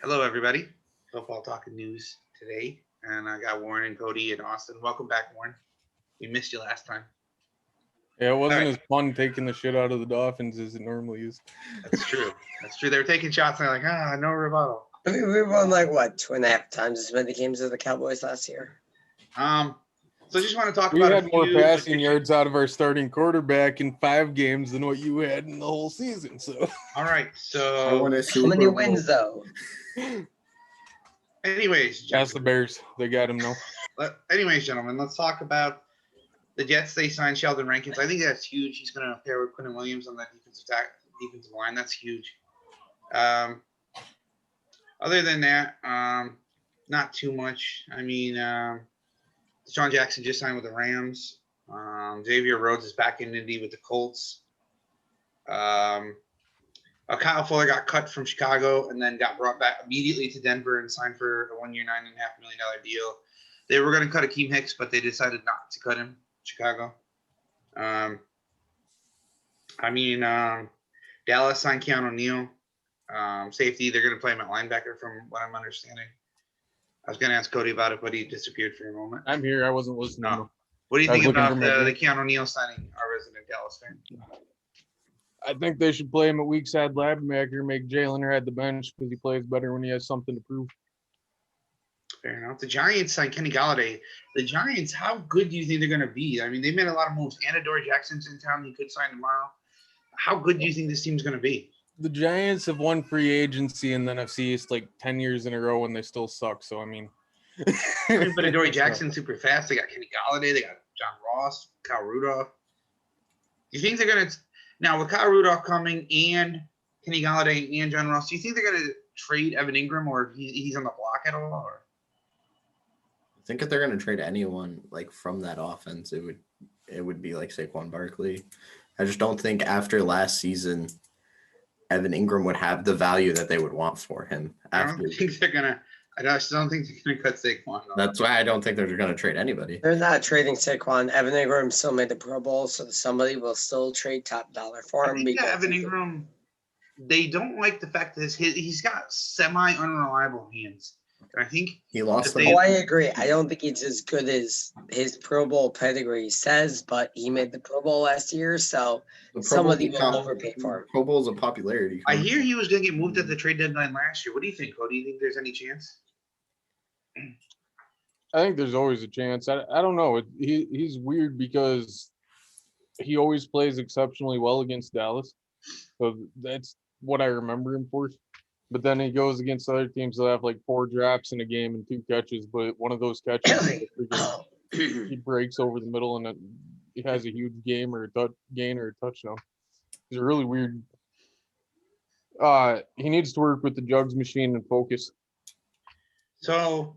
Hello, everybody. Football Talking News today. And I got Warren and Cody and Austin. Welcome back, Warren. We missed you last time. Yeah, it wasn't right. as fun taking the shit out of the Dolphins as it normally is. That's true. That's true. They were taking shots and they're like, no rebuttal. I mean, we won like what 2.5 times as many games as the Cowboys last year. So I just want to talk We about had more passing yards out of our starting quarterback in 5 games than what you had in the whole season. So, all right. I So, want to see How many wins though? anyways, that's the Bears. They got him though. gentlemen, let's talk about the Jets. They signed Sheldon Rankins. I think that's huge. He's going to pair with Quentin Williams on that defensive line. That's huge. Other than that, not too much. I mean, Deshaun Jackson just signed with the Rams. Xavier Rhodes is back in Indy with the Colts. Kyle Fuller got cut from Chicago and then got brought back immediately to Denver and signed for a 1-year, $9.5 million deal. They were going to cut Akeem Hicks, but they decided not to cut him. Chicago. Dallas signed Keanu Neal. Safety, they're going to play him at linebacker from what I'm understanding. I was going to ask Cody about it, but he disappeared for a moment. I'm here. I wasn't listening. No. What do you think about the Keanu Neal signing, our resident Dallas fan? I think they should play him at weak side linebacker, make Jalen Hurd the bench because he plays better when he has something to prove. Fair enough. The Giants signed Kenny Galladay. The Giants, how good do you think they're going to be? I mean, they made a lot of moves. Anador Jackson's in town. He could sign tomorrow. How good do you think this team's going to be? The Giants have won free agency in the NFC East like 10 years in a row and they still suck. So, I mean. But Adoree Jackson's super fast. They got Kenny Galladay. They got John Ross, Kyle Rudolph. Do you think they're going to – now, with Kyle Rudolph coming and Kenny Galladay and John Ross, do you think they're going to trade Evan Ingram or he's on the block at all? Or? I think if they're going to trade anyone like from that offense, it would be like Saquon Barkley. I just don't think after last season – Evan Ingram would have the value that they would want for him. I just don't think they're gonna cut Saquon. That's why I don't think they're gonna trade anybody. They're not trading Saquon. Evan Ingram still made the Pro Bowl, so somebody will still trade top dollar for him. I think Evan Ingram, they don't like the fact that he's got semi-unreliable hands. I think he lost. I agree. I don't think it's as good as his Pro Bowl pedigree says, but he made the Pro Bowl last year, so somebody will overpay for him. Pro Bowl is a popularity. I hear he was going to get moved at the trade deadline last year. What do you think, Cody? Do you think there's any chance? I think there's always a chance. I don't know. He's weird because he always plays exceptionally well against Dallas. So that's what I remember him for. But then he goes against other teams that have like 4 drops in a game and 2 catches. But one of those catches, he breaks over the middle and he has a huge game or a gain or a touchdown. He's really weird. He needs to work with the jugs machine and focus. So,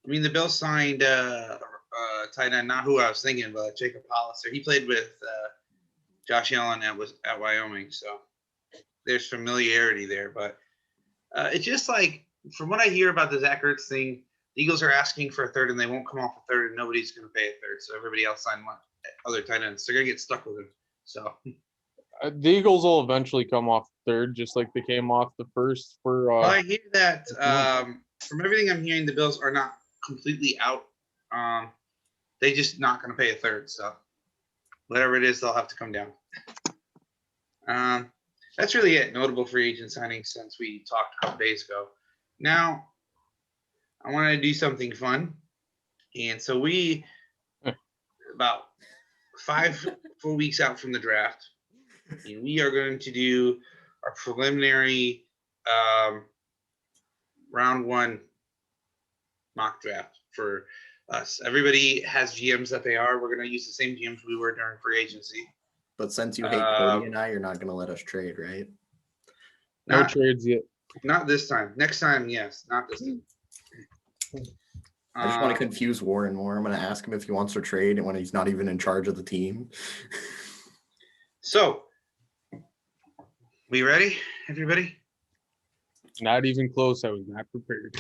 I mean, the Bills signed tight end, not who I was thinking, but Jacob Hollister. He played with Josh Allen at Wyoming, so there's familiarity there. But it's just like, from what I hear about the Zach Ertz thing, the Eagles are asking for a third, and they won't come off a third, and nobody's going to pay a third. So everybody else signed other tight ends. They're going to get stuck with him. So the Eagles will eventually come off third, just like they came off the first for. Well, I hear that from everything I'm hearing, the Bills are not completely out. They just not going to pay a third. So whatever it is, they'll have to come down. That's really it. Notable free agent signings since we talked a couple days ago. Now, I want to do something fun. And so we, about 5 full weeks out from the draft, and we are going to do our preliminary round 1 mock draft for us. Everybody has GMs that they are. We're going to use the same GMs we were during free agency. But since you hate Cody and I, you're not going to let us trade, right? No trades yet. Not this time. Next time, yes. Not this time. I just want to confuse Warren more. I'm going to ask him if he wants to trade when he's not even in charge of the team. So, we ready, everybody? Not even close. I was not prepared.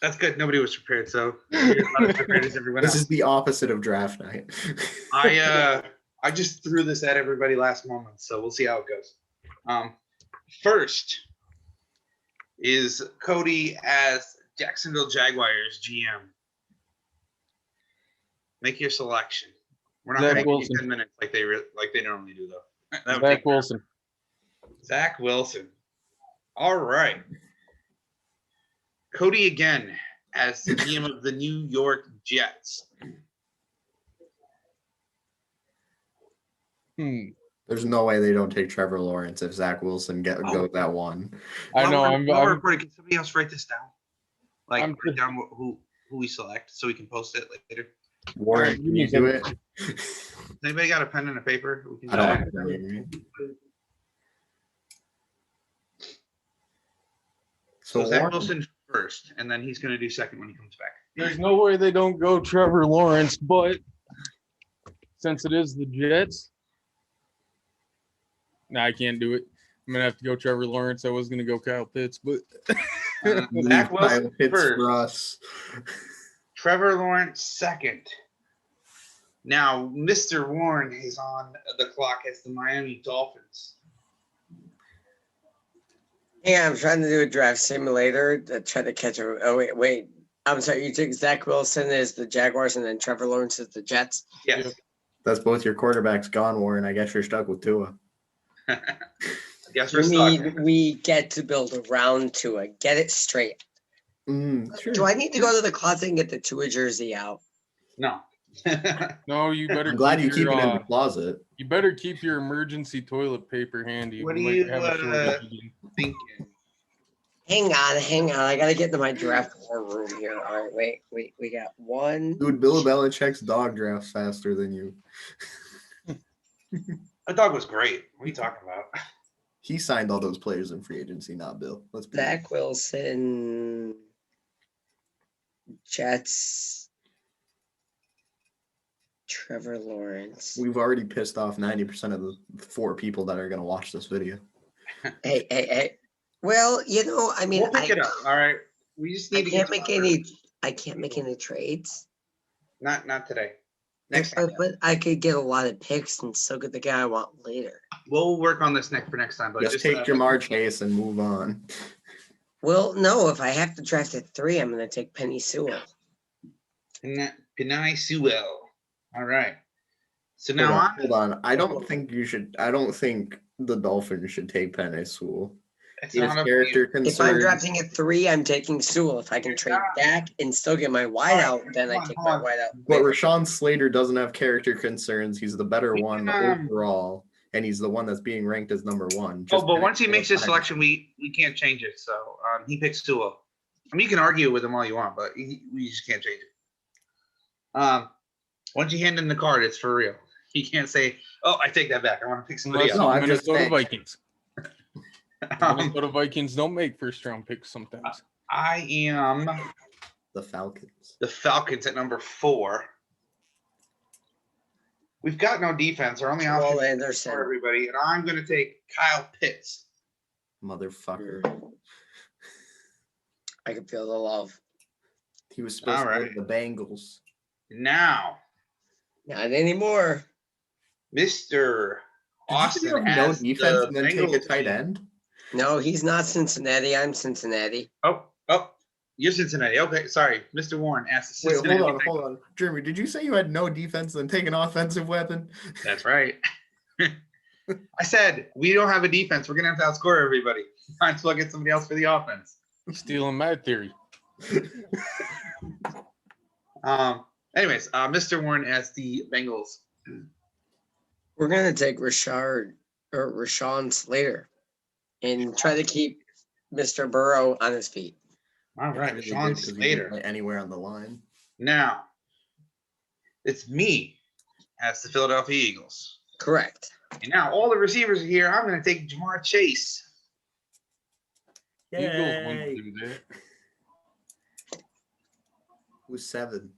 That's good. Nobody was prepared, so you're not as prepared as everyone else. This is the opposite of draft night. I just threw this at everybody last moment, so we'll see how it goes. First, is Cody as Jacksonville Jaguars GM. Make your selection. We're not Zach going to give Wilson. you 10 minutes like they normally do, though. That would Zach take- Wilson. Zach Wilson. All right. Cody again as the GM of the New York Jets. There's no way they don't take Trevor Lawrence if Zach Wilson goes that one. I know. While we're I'm recording, can somebody else write this down? Like, I'm- write down who we select so we can post it later. Warren, give can me you a do it? Has anybody got a pen and a paper? We can I don't have any. So So Zach Warren, Wilson first, and then he's going to do second when he comes back. There's no way they don't go Trevor Lawrence, but since it is the Jets, no, I can't do it. I'm gonna have to go Trevor Lawrence. I was gonna go Kyle Pitts, but Zach leave Wilson Kyle Pitts first. for us. Trevor Lawrence second. Now, Mr. Warren is on the clock as the Miami Dolphins. Yeah, I'm trying to do a draft simulator to try to catch a. Oh wait. I'm sorry. You took Zach Wilson as the Jaguars and then Trevor Lawrence as the Jets. Yes. That's both your quarterbacks gone, Warren. I guess you're stuck with Tua. I guess we're We stuck. we get to build around Tua. Get it straight. Sure. Do I need to go to the closet and get the Tua jersey out? No. no, you better. I'm glad you keep your, it in the closet. You better keep your emergency toilet paper handy. What We do might you, have a shortage again. Thinking. Hang on. I gotta get into my draft war room here. All right, wait. We got one. Dude, Bill Belichick's dog drafts faster than you. My dog was great. What are you talking about? He signed all those players in free agency, not Bill. Let's be Zach Wilson, Jets, Trevor Lawrence. We've already pissed off 90% of the 4 people that are going to watch this video. Hey. Well, I mean, We'll pick it up. All right. We just need to get I can't make any trades. Not today. Next time. But I could get a lot of picks and still get the guy I want later. We'll work on this for next time. But Just take Jamar Chase and move on. Well, no, if I have to draft at 3, I'm going to take Penny Sewell. Penei Sewell. All right. So now Hold on. I don't think the Dolphins should take Penei Sewell. it's He has not character If I'm concerns. drafting at 3, I'm taking Sewell. If I can trade back and still get my wideout, then I take my wideout. But Rashawn Slater doesn't have character concerns. He's the better We one can, overall, and he's the one that's being ranked as number 1. Oh, but once he makes his selection, we can't change it. So he picks Sewell. I mean, you can argue with him all you want, but we just can't change it. Once you hand him the card, it's for real. He can't say, "Oh, I take that back. I want to pick somebody Unless else." No, I'm just Minnesota saying. Vikings. Um, Minnesota Vikings don't make first round picks sometimes. I am The Falcons. the Falcons at number 4. We've got no defense. Our only Terrell option for Anderson. everybody, and I'm going to take Kyle Pitts. Motherfucker. I can feel the love. He was supposed All to right. go to the Bengals. Now, Not anymore. Mr. Did Austin you have no has defense the and then take a Bengals tight team. end? No, he's not Cincinnati. I'm Cincinnati. Oh, you're Cincinnati. Okay, sorry. Mr. Warren asked the Wait, Cincinnati. hold on. Jeremy, did you say you had no defense and then take an offensive weapon? That's right. I said, we don't have a defense. We're going to have to outscore everybody. Might as well get somebody else for the offense. Stealing my theory. Anyways, Mr. Warren as the Bengals. We're gonna take Rashawn Slater and try to keep Mr. Burrow on his feet. All right, Really Sean good 'cause he can Slater. play anywhere on the line. Now, it's me as the Philadelphia Eagles. Correct. And now all the receivers are here. I'm going to take Jamar Chase. Eagles Yay. wouldn't do that. Who's 7?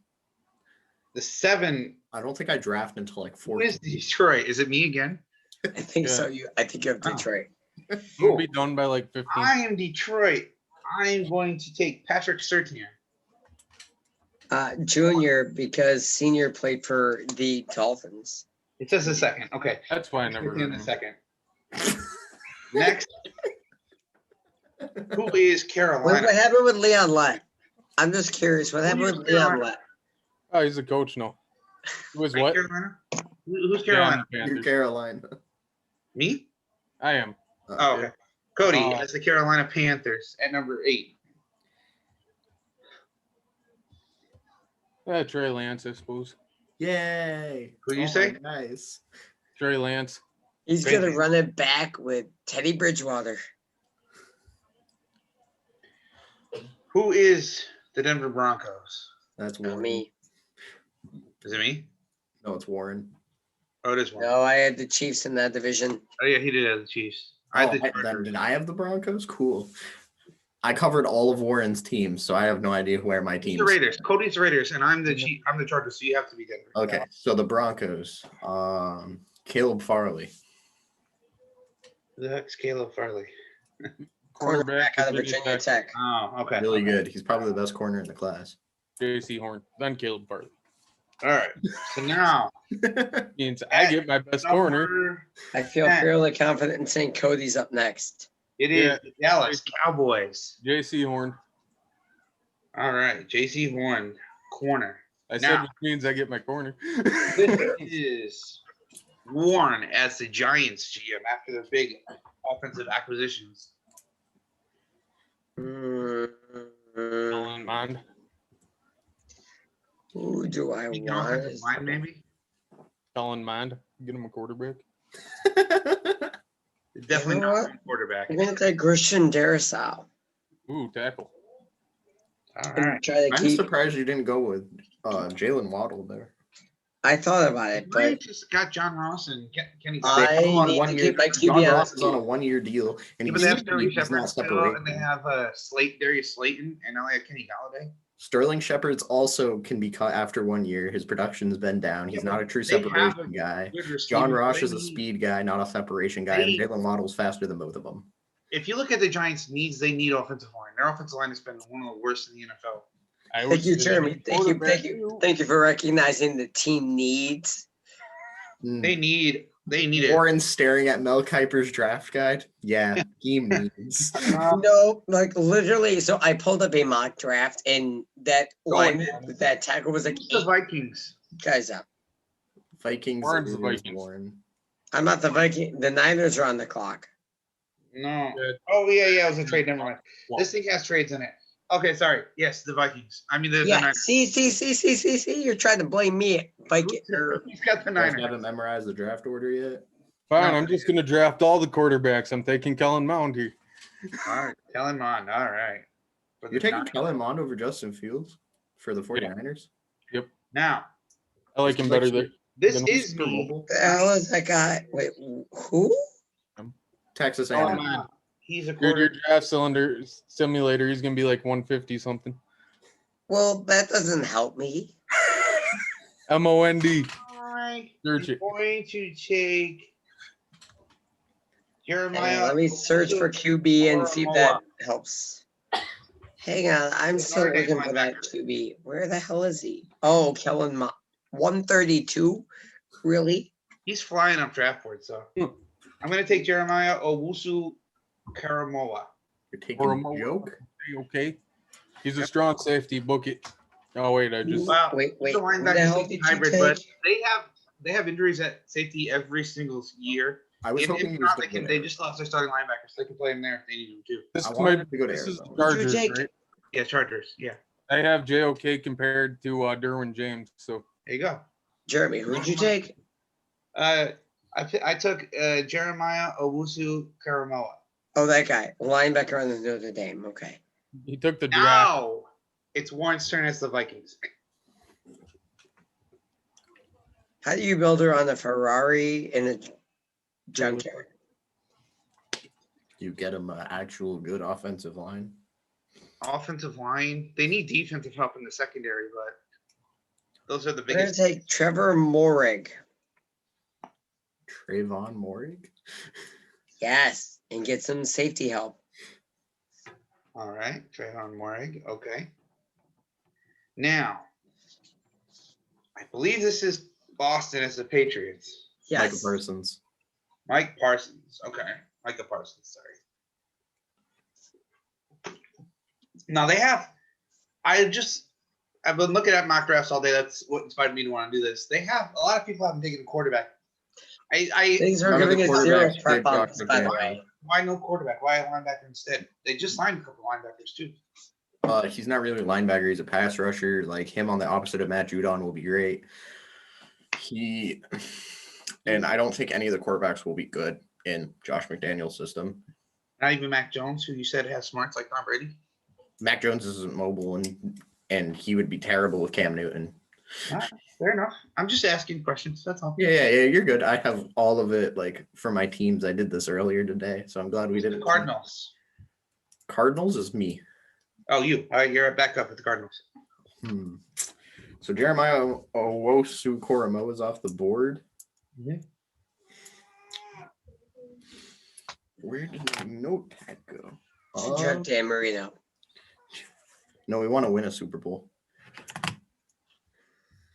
The 7. I don't think I draft until like 4. Who is Detroit? Is it me again? I think so. I think you have Oh. Detroit. We'll be done by like 15. I am Detroit. I am going to take Patrick Surtain. Junior, because senior played for the Dolphins. It says a second. Okay. That's why I never In heard a him. second. Next. Who is What Carolina? happened with Leon Lett? I'm just curious. What happened Who's with Leon Carolina? Lett? Oh, he's a coach now. He was Right, what? Carolina? Who's Yeah, Carolina? the You're Panthers. Carolina. Me? I am. Oh, okay. Cody, Uh, as the Carolina Panthers at number 8. Yeah, Trey Lance, I suppose. Yay. Who'd you Oh, say? Nice. Trey Lance. He's Great. gonna run it back with Teddy Bridgewater. Who is the Denver Broncos? That's Not Warren. me. Is it me? No, it's Warren. Oh, it is one. No, I had the Chiefs in that division. Oh, yeah, he did have the Chiefs. I Oh, had the then Chargers. did I have the Broncos? Cool. I covered all of Warren's teams, so I have no idea where my He's team the Raiders. Cody's the Raiders, and I'm the I'm the Chargers, so you have to be Denver. Okay, so the Broncos. Caleb Farley. Who the heck's Caleb Farley? Quarterback out of Virginia Tech. Oh, okay. Really good. He's probably the best corner in the class. JC Horn. Then Caleb Farley. All right. So now, Means I get my best corner. number- I feel Yeah. fairly confident in saying Cody's up next. it is Yeah. the Dallas Cowboys. JC Horn. All right, JC Horn, corner. I said Now. which means I get my corner. This is Warren as the Giants GM after their big offensive acquisitions. Kellen Mond. Who do I Thinking offensive want? line, maybe. Kellen Mond. Get him a quarterback. Definitely You know not what? a quarterback. I'm gonna take Christian Darrisaw. Ooh, tackle. All And right. try to I'm keep. surprised you didn't go with Jalen Waddle there. I thought about it, They but just got John Ross and Kenny. I They have him on need 1 to year. keep my John QB on Ross the is on a team. 1 year deal, and Yeah, but they have Sterling he's not Shepard still, and they separated. have Darius Slayton, and now they have Kenny Galladay. Sterling Shepard's also can be cut after 1 year. His production's been down. He's Yeah, not but a true they have separation a guy. Good receiver, John but Ross they is a need- speed guy, not a separation guy, and They- Jalen Waddle's faster than both of them. If you look at the Giants' needs, they need offensive line. Their offensive line has been one of the worst in the NFL. I would Thank you, say Jeremy. Thank you, quarterback thank you, too. thank you for recognizing the team needs. They need it. Warren's staring at Mel Kiper's draft guide. Yeah, team needs. No, like literally. So I pulled up a mock draft, and that Go line, ahead. that tackle was like It's the 8 Vikings. guys up. Vikings. Warren's the is Vikings. Warren. I'm not the Viking. The Niners are on the clock. No. Good. Oh yeah, it was a trade. Never mind. Well, This thing has trades in it. Okay, sorry. Yes, the Vikings. I mean the Yeah. Niners. See. You're trying to blame me, Viking. He's got the You guys Niners. haven't memorized the draft order yet. Fine, No. I'm just gonna draft all the quarterbacks. I'm taking Kellen Mond here. All right, Kellen Mond. All right. For the You're taking Niners. Kellen Mond over Justin Fields for the 49ers? Now, I like him better there. this Then is Super me. Mobile? The hell is that guy? Wait, who? Texas Kellen A&M. Mond. He's a Your quarter. draft cylinder simulator, he's gonna be like 150 something. Well, that doesn't help me. MOND. All right. Search I'm it. going to take Hang Jeremiah. on, let me search for QB and see if that helps. Hang on, I'm still Notre Dame looking for that QB. Where the hell is he? Oh, Kellen Mond. 132? Really? He's flying up draft board, so I'm going to take Jeremiah Owusu Karamoa. You're taking For a a moment. joke? Okay. He's a strong safety. Book it. Oh wait, I just Wow. Wait, He's a who the linebacker hell safety did you hybrid, but take? they have injuries at safety every single year. I was If hoping he was not, going they just lost their starting linebackers. They can play him there if they need him too. this I is wanted my him to go to this is Arizona. Chargers, take? right? Yeah, Chargers. Yeah, I have JOK compared to Derwin James. So there you go. Jeremy, who'd you take? I took Jeremiah Owusu Karamoa. Oh, that guy. Linebacker on the Notre Dame. Okay. he took the draft. Now it's Warren's turn as the Vikings. How do you build her on a Ferrari in a junkyard? You get him an actual good offensive line. Offensive line. They need defensive help in the secondary, but those are the We're gonna biggest. take Trevor Morig. Trayvon Morig? Yes, and get some safety help. All right, Trayvon Morig. Okay. Now, I believe this is Boston as the Patriots. Michael Yes. Parsons. Mike Parsons. Okay, Micah Parsons. Sorry. No, they have. I've been looking at mock drafts all day. That's what inspired me to want to do this. They have a lot of people haven't taken a quarterback. Things are None of the giving us zero quarterbacks prep did on Josh this, by the McDaniels. way. why no quarterback? Why a linebacker instead? They just signed a couple linebackers too. He's not really a linebacker. He's a pass rusher. Like him on the opposite of Matt Judon will be great. And I don't think any of the quarterbacks will be good in Josh McDaniel's system. Not even Mac Jones, who you said has smarts like Tom Brady. Mac Jones isn't mobile, and he would be terrible with Cam Newton. Fair enough. I'm just asking questions. That's all. Yeah, you're good. I have all of it like for my teams. I did this earlier today, so I'm glad we did The it. Cardinals. Cardinals is me. Oh, you. All right, you're a backup at the Cardinals. So Jeremiah Owusu-Koramoah is off the board. Mhm. Where did my notepad go? Draft Dan Marino. No, we want to win a Super Bowl.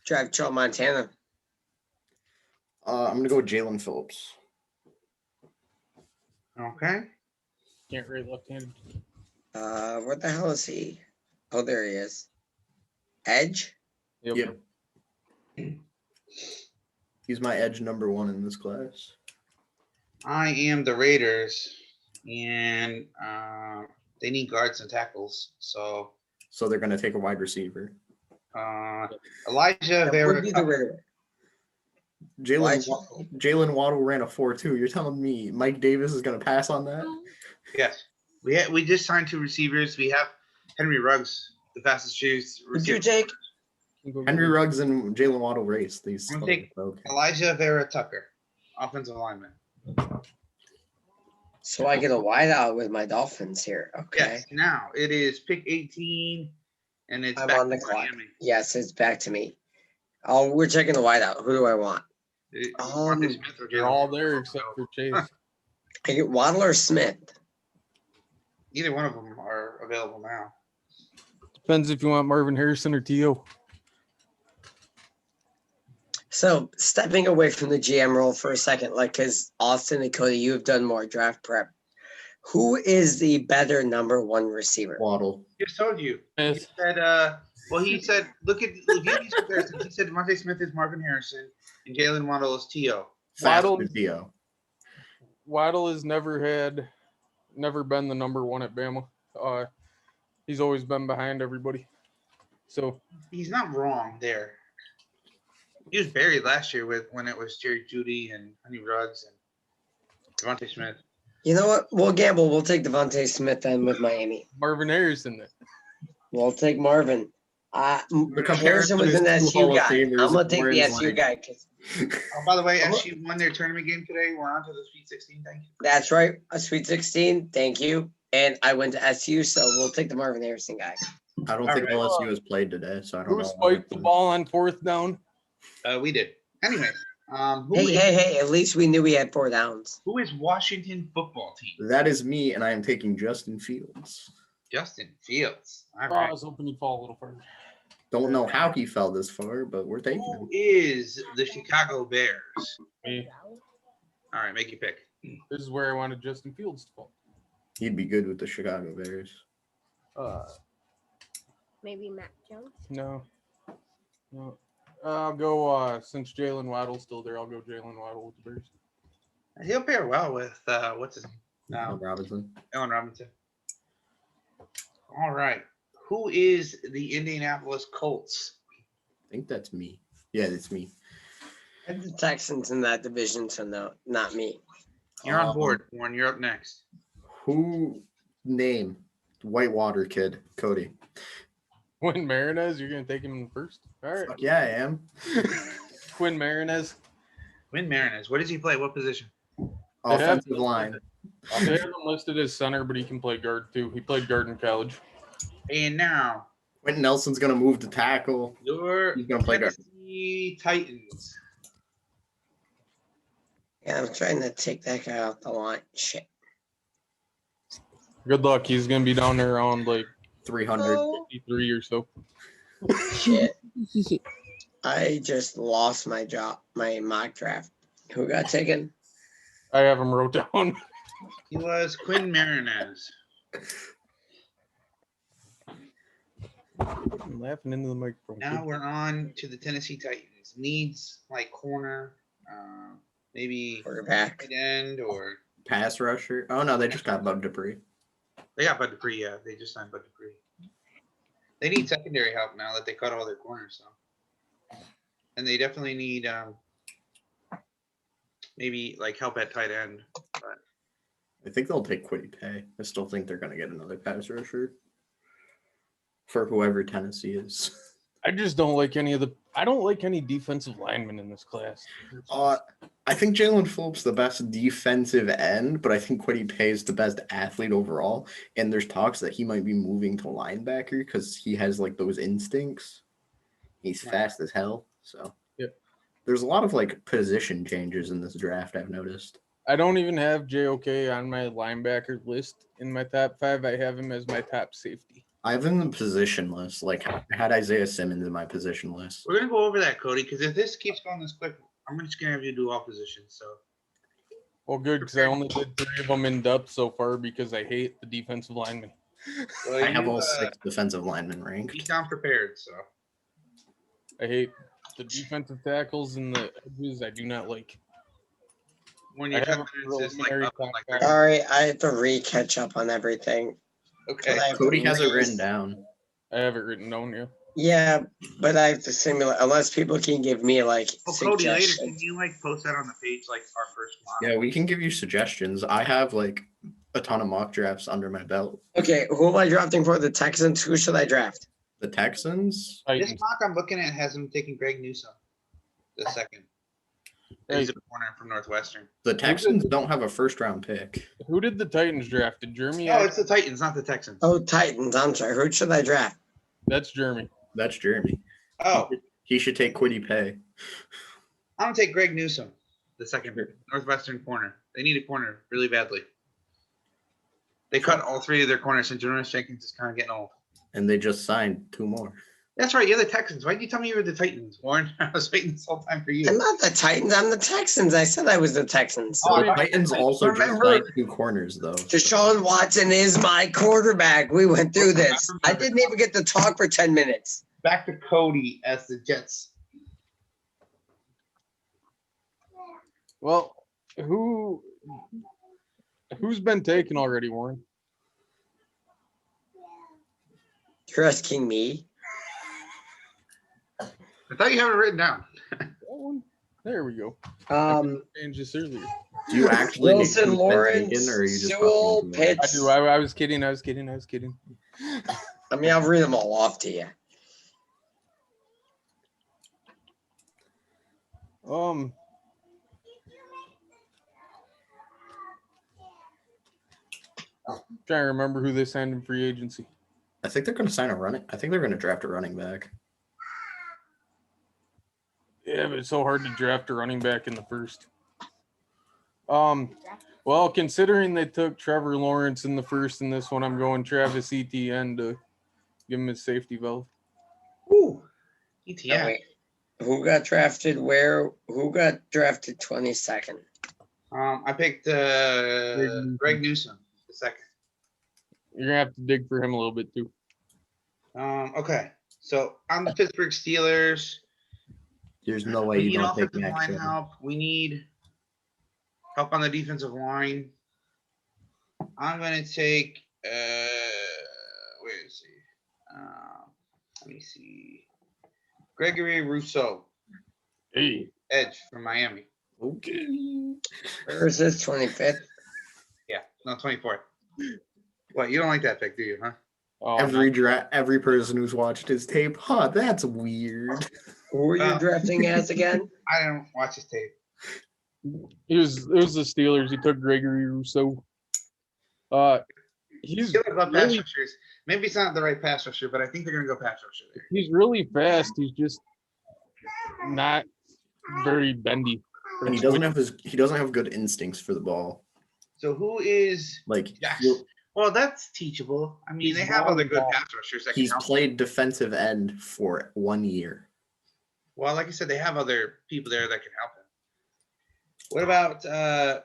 Draft Joe Montana. I'm gonna go with Jalen Phillips. Okay. Can't read left-handed. What the hell is he? Oh, there he is. Edge? Yep. He's my edge number 1 in this class. I am the Raiders, and they need guards and tackles. So So they're gonna take a wide receiver. Elijah That would be the Vera. Ritter. Jalen Waddle ran a 4.2. You're telling me Mike Davis is gonna pass on that? Yes, we just signed 2 receivers. We have Henry Ruggs, the fastest shoes Would you receiver. take Henry Ruggs and Jalen Waddle race these. I'm gonna take Elijah Vera Tucker, offensive lineman. so I get a wideout with my Dolphins here? Okay. Yes. Now it is pick 18, and it's I'm back on the to clock. Miami. Yes, it's back to me. Oh, we're checking the wideout. Who do I want? Devontae Smith or They're Jalen all Waddle. there except for Chase. I get Waddle or Smith. Either one of them are available now. Depends if you want Marvin Harrison or T.O. So stepping away from the GM role for a second, like, because Austin and Cody, you have done more draft prep. Who is the better number 1 receiver? Waddle. Just told you. He Yes. said, he said, look at these comparisons. He said Devontae Smith is Marvin Harrison and Jalen Waddle is T.O. Waddle- Fast Dio. Waddle has never been the number 1 at Bama. He's always been behind everybody. So He's not wrong there. He was buried last year when it was Jerry Jeudy and Henry Ruggs and Devontae Smith. You know what? We'll gamble. We'll take Devontae Smith then with Miami. Marvin Harrison. We'll take Marvin. The Harrison was comparison an is two SU Hall of guy. Famers, I'm gonna take the whereas, SU like- guy. 'Cause Oh, by the way, SU won their tournament game today. We're on to the Sweet 16. Thank you. that's right. A Sweet 16. Thank you. And I went to SU, so we'll take the Marvin Harrison guy. I don't All think right. LSU has played today, so I don't Who know. spiked the ball on 4th down? We did. Anyway, Hey, at least we knew we had 4 downs. who is Washington football team? That is me, and I am taking Justin Fields. Justin Fields. All Oh, I right. was hoping he'd fall a little further. Don't know how he fell this far, but we're taking Who him. is the Chicago Bears? Me. All right, make your pick. This is where I wanted Justin Fields to fall. He'd be good with the Chicago Bears. Maybe Mac Jones. No. I'll go, since Jalen Waddle's still there, I'll go Jalen Waddle with the Bears. He'll pair well with what's his name? Allen Robinson. Allen Robinson. All right. Who is the Indianapolis Colts? I think that's me. Yeah, it's me. I had the Texans in that division, so no, not me. You're on board, Warren. You're up next. Who name Whitewater kid Cody? Quinn Marinez, you're going to take him first? All right. Fuck yeah, I am. Quinn Marinez. Win Marinez. What does he play? What position? Offensive line. They have him listed as center, but he can play guard too. He played guard in college. And now, Quentin Nelson's gonna move to tackle. your He's gonna play guard. Tennessee Titans. Yeah, I'm trying to take that guy off the line. Shit. Good luck. He's going to be down there around like 300. 53 or so. Shit. I just lost my mock draft. Who got taken? I have him wrote down. He was Quinn Marinez. I'm laughing into the microphone. Now we're on to the Tennessee Titans. Needs like corner, maybe Quarterback. tight end, or Pass rusher. Oh no, they just got Bud Dupree. they got Bud Dupree. Yeah, they just signed Bud Dupree. They need secondary help now that they cut all their corners. So, and they definitely need maybe like help at tight end. But I think they'll take Quiddy Pay. I still think they're gonna get another pass rusher for whoever Tennessee is. I just don't like I don't like any defensive linemen in this class. I think Jalen Phillips the best defensive end, but I think Quiddy Pay is the best athlete overall. And there's talks that he might be moving to linebacker because he has like those instincts. He's Right. fast as hell. So Yep. there's a lot of like position changes in this draft, I've noticed. I don't even have JOK on my linebacker list in my top 5. I have him as my top safety. I have him in the position list. Like I had Isaiah Simmons in my position list. we're gonna go over that, Cody, because if this keeps going this quick, I'm just gonna have you do all positions. So Well, good, because I only did 3 of them in depth so far because I hate the defensive linemen. well, I have you, all 6 defensive linemen You ranked. sound prepared. So I hate the defensive tackles and the edges. I do not like. when I your have a confidence is like preliminary up top like five. that. Sorry, I have to re-catch up on everything. Okay. But I have Cody to has it re- written down. I have it written down here. Yeah, but I have to simulate unless people can give me like Oh, Cody, later, can suggestions. you like post that on the page, like our first mock? Yeah, we can give you suggestions. I have like a ton of mock drafts under my belt. Okay, who am I drafting for? The Texans? Who should I draft? The Texans, This Titans. mock I'm looking at has him taking Greg Newsome, the second. He's a corner from Northwestern. the Texans don't have a first round pick. Who did the Titans draft? Did Jeremy? Oh, it's the Titans, not the Texans. Oh, Titans. I'm sorry. Who should I draft? That's Jeremy. That's Jeremy. Oh, He should take Quiddy Pay. I'm gonna take Greg Newsome, the second Northwestern corner. They need a corner really badly. They cut all 3 of their corners, and Jonas Jenkins is kind of getting old. And they just signed 2 more. That's right, you're the Texans. Why did you tell me you were the Titans, Warren? I was waiting this whole time for you. I'm not the Titans. I'm the Texans. I said I was the Texans. Oh, The yeah. Titans also just Remember- signed 2 corners though. Deshaun Watson is my quarterback. We went through this. I didn't even get to talk for 10 minutes. Back to Cody as the Jets. Well, who's been taken already, Warren? You're asking me? I thought you had it written down. That one? There we go. Changed this earlier. Do you actually need Wilson, two men Lawrence, taken, or are you just Sewell, fucking with me? Pitts. I do. I was kidding. I was kidding. I mean, I'll read them all off to you. Trying to remember who they signed in free agency. I think they're going to sign a running. I think they're going to draft a running back. Yeah, but it's so hard to draft a running back in the first. Well, considering they took Trevor Lawrence in the first in this one, I'm going Travis Etienne to give him his safety valve. Ooh. Oh, ETN. wait. Who got drafted where? Who got drafted 22nd? I picked Greg Newsome, the second. You're gonna have to dig for him a little bit too. Okay. So on the Pittsburgh Steelers, There's no way we you need don't take offensive Mac line Jones. help. We need help on the defensive line. I'm gonna take where is he? Let me see. Gregory Rousseau, Hey, edge from Miami. Okay. Where is this 25th? Yeah, no, 24th. What, you don't like that pick, do you, huh? oh, Every person who's watched his tape, that's weird. Who are you drafting as again? I don't watch his tape. it was the Steelers. He took Gregory Rousseau. He's Steelers love pass really, rushers. Maybe it's not the right pass rusher, but I think they're gonna go pass rusher there. he's really fast. He's just not very bendy. And he doesn't have good instincts for the ball. So who is Like Jackson? Well, that's teachable. I mean, He's they have other good volleyball. pass rushers that can he's help. played defensive end for 1 year. Well, like I said, they have other people there that can help him. What about the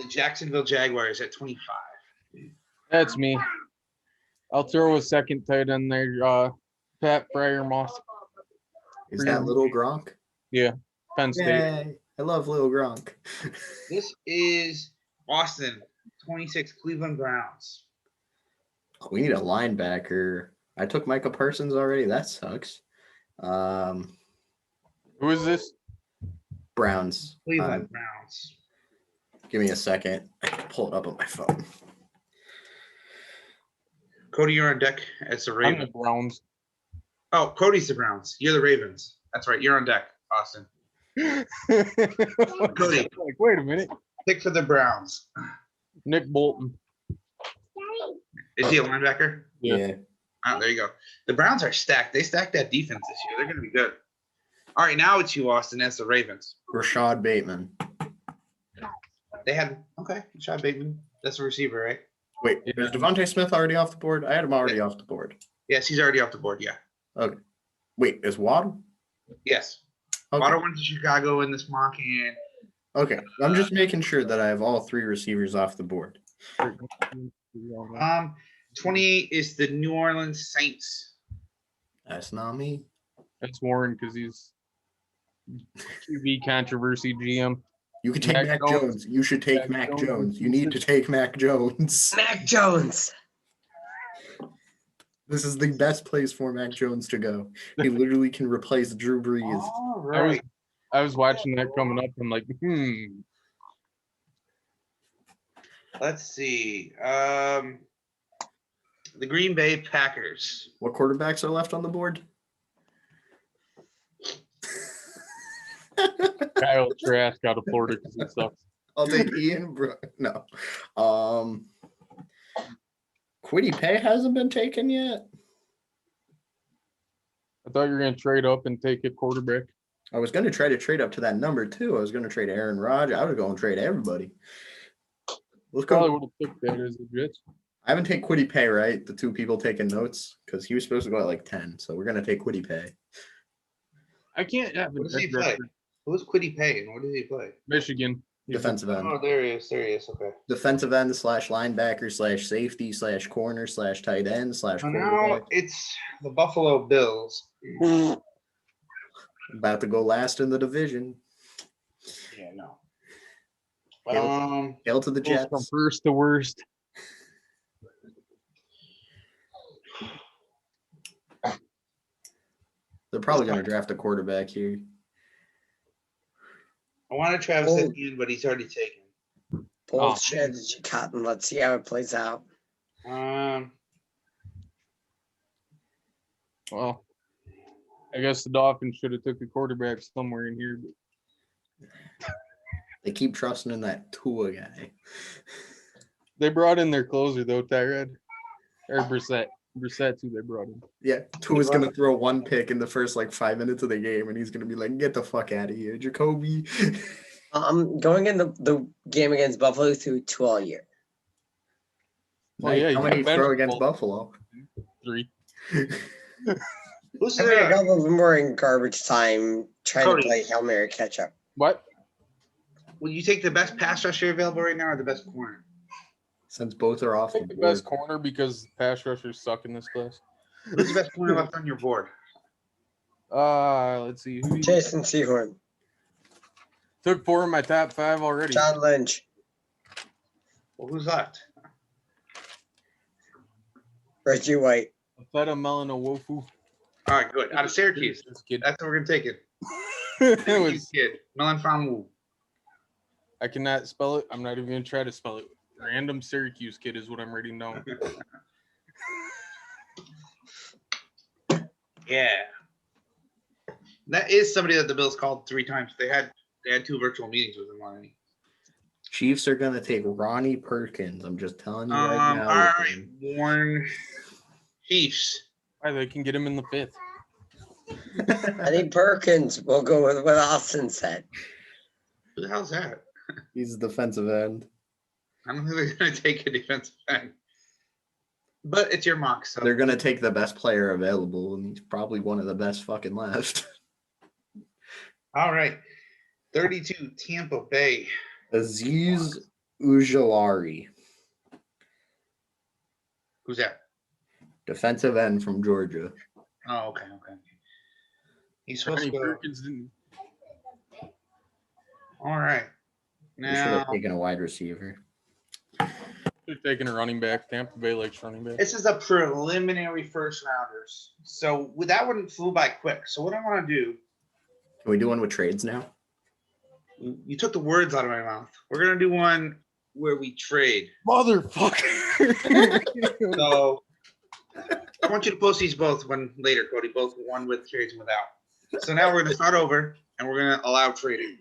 Jacksonville Jaguars at 25? That's me. I'll throw a second tight end there. Pat Fryermoss, Is that little Gronk? Penn State. Yay! I love little Gronk. This is Austin, 26 Cleveland Browns. We need a linebacker. I took Micah Parsons already. That sucks. Who is this? Browns. Cleveland Browns. Give me a second. I can pull it up on my phone. Cody, you're on deck as the I'm Ravens. the Browns. Oh, Cody's the Browns. You're the Ravens. That's right. You're on deck, Austin. Cody, Like, wait a minute. pick for the Browns. Nick Bolton. Is he a linebacker? Yeah. Oh, there you go. The Browns are stacked. They stacked that defense this year. They're going to be good. All right, now it's you, Austin, as the Ravens. Rashad Bateman. They had, okay, Rashad Bateman. That's a receiver, right? Wait, is Devontae Smith already off the board? I had him already off the board. Yes, he's already off the board. Yeah. Okay. Wait, is Waddle? Yes. Okay. Waddle went to Chicago in this mock, and Okay. I'm just making sure that I have all three receivers off the board. 28 is the New Orleans Saints. That's not me. That's Warren because he's QB controversy GM. You could take Mac Mac Jones. Jones. You should take Mac Mac Jones. Jones. You need to take Mac Jones. Mac Jones. This is the best place for Mac Jones to go. He literally can replace Drew Brees. All I was, right. I was watching that coming up. I'm like, Let's see. The Green Bay Packers. What quarterbacks are left on the board? Kyle Trask out of Florida because he sucks. I'll take Ian. No. Quiddy Pay hasn't been taken yet. I thought you were going to trade up and take a quarterback. I was going to try to trade up to that number too. I was going to trade Aaron Rodgers. I was going to trade everybody. Let's Probably go. would have took that as a Jets. I haven't taken Quiddy Pay, right? The two people taking notes because he was supposed to go at like 10. So we're going to take Quiddy Pay. I can't have What a does he Jets play? record. Who's Quiddy Pay and what does he play? Michigan. He's Defensive end. Oh, there he is. There he is. Okay. Defensive end / linebacker / safety / corner / tight end / So now quarterback. it's the Buffalo Bills. About to go last in the division. Yeah, no. Hail to the Goes Jets. from first to worst. They're probably going to draft a quarterback here. I wanted Travis Oh. Etienne, but he's already taken. Bullshit, Cotton. Let's see how it plays out. Well, I guess the Dolphins should have took a quarterback somewhere in here. But They keep trusting in that Tua guy. they brought in their closer, though, Tyrod. Or Brissett. Brissett's who they brought in. Yeah, Tua's going to throw one pick in the first like 5 minutes of the game, and he's going to be like, get the fuck out of here, Jacoby. Going in the game against Buffalo through 2 all year. Oh, yeah, How you many got throw bench against ball. Buffalo? 3. Who's I think a the couple of them were in garbage time trying Cody. to play Hail Mary catch up. What? Would you take the best pass rusher available right now or the best corner? Since both are off I the think the board. best corner because pass rushers suck in this class. Who's the best corner left on your board? Let's see. Who Jason Sehorn, took 4 of my top 5 already. John Lynch, Well, who's left? Reggie White. Feta Melano Wofu. All right, good. Out of Syracuse. This kid. That's what we're gonna take it. It Syracuse was, kid, Melon Famu. I cannot spell it. I'm not even gonna try to spell it. Random Syracuse kid is what I'm writing down. Yeah. That is somebody that the Bills called 3 times. They had 2 virtual meetings with him already. Chiefs are going to take Ronnie Perkins. I'm just telling you All right now. right, Warren Chiefs. Why they can get him in the 5th. Eddie Perkins. We'll go with what Austin said. Who the hell's that? He's the defensive end. I don't think they're gonna take a defensive end. But it's your mock, so They're going to take the best player available, and he's probably one of the best fucking left. all right. 32, Tampa Bay. Aziz Ujulari, Who's that? defensive end from Georgia. Oh, okay, okay. He's supposed Ronnie to go. Perkins didn't. All right. We should have Now, taken a wide receiver. They're taking a running back. Tampa Bay likes running back. this is a preliminary first rounders. So with that one flew by quick. So what I want to do, Can we do one with trades now? you took the words out of my mouth. We're gonna do one where we trade. Motherfucker. So I want you to post these both one later, Cody. Both one with trades and without. So now we're gonna start over and we're gonna allow trading.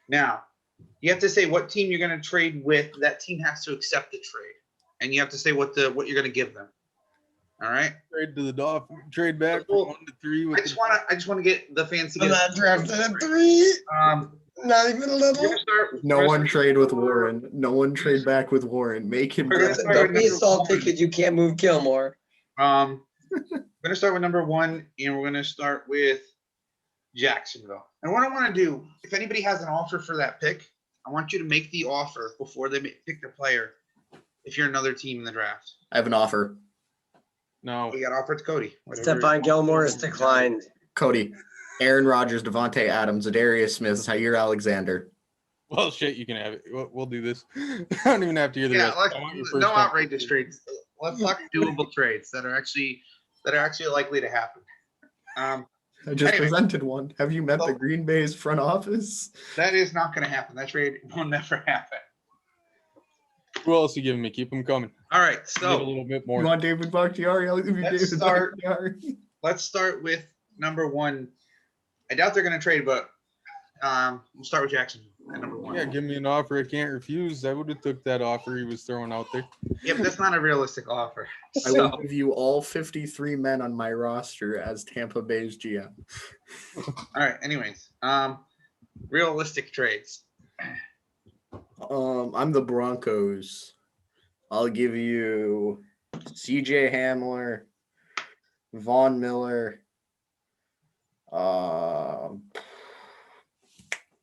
Now you have to say what team you're gonna trade with. That team has to accept the trade, and you have to say what you're gonna give them. All right. Trade to the Dolphins. Trade back from 1 to 3 I with just wanna get the fans I'm together. not drafting a 3. Not even a We're little. gonna start. No we're one gonna trade with Warren. No one trade back with Warren. Make him We're gonna draft start Don't with be number salty one. because you can't move Gilmore. We're gonna start with number 1, and we're gonna start with Jacksonville. And what I want to do, if anybody has an offer for that pick, I want you to make the offer before they pick their player. If you're another team in the draft, I have an offer. No. we got offered to Cody. Whatever. Stephon Gilmore is declined. Cody, Aaron Rodgers, Devontae Adams, Adarius Smith, Zaire Alexander. Well, shit, you can have it. We'll do this. I don't even have to hear the Yeah, rest. let's, I want your no first one. outrageous trades. Let's talk doable trades that are actually likely to happen. I just Anyway. presented one. Have you met the So- Green Bay's front office? That is not going to happen. That trade will never happen. Who else you giving me? Keep them coming. All right, Give a so little bit You more. want David Bakhtiari? I'll give you Let's David start- Bakhtiari. let's start with number 1. I doubt they're going to trade, but we'll start with Jacksonville at number 1. Yeah, give me an offer I can't refuse. I would have took that offer he was throwing out there. Yeah, but that's not a realistic offer. I will So, give you all 53 men on my roster as Tampa Bay's GM. all right. Anyways, realistic trades. I'm the Broncos. I'll give you CJ Hamler, Von Miller,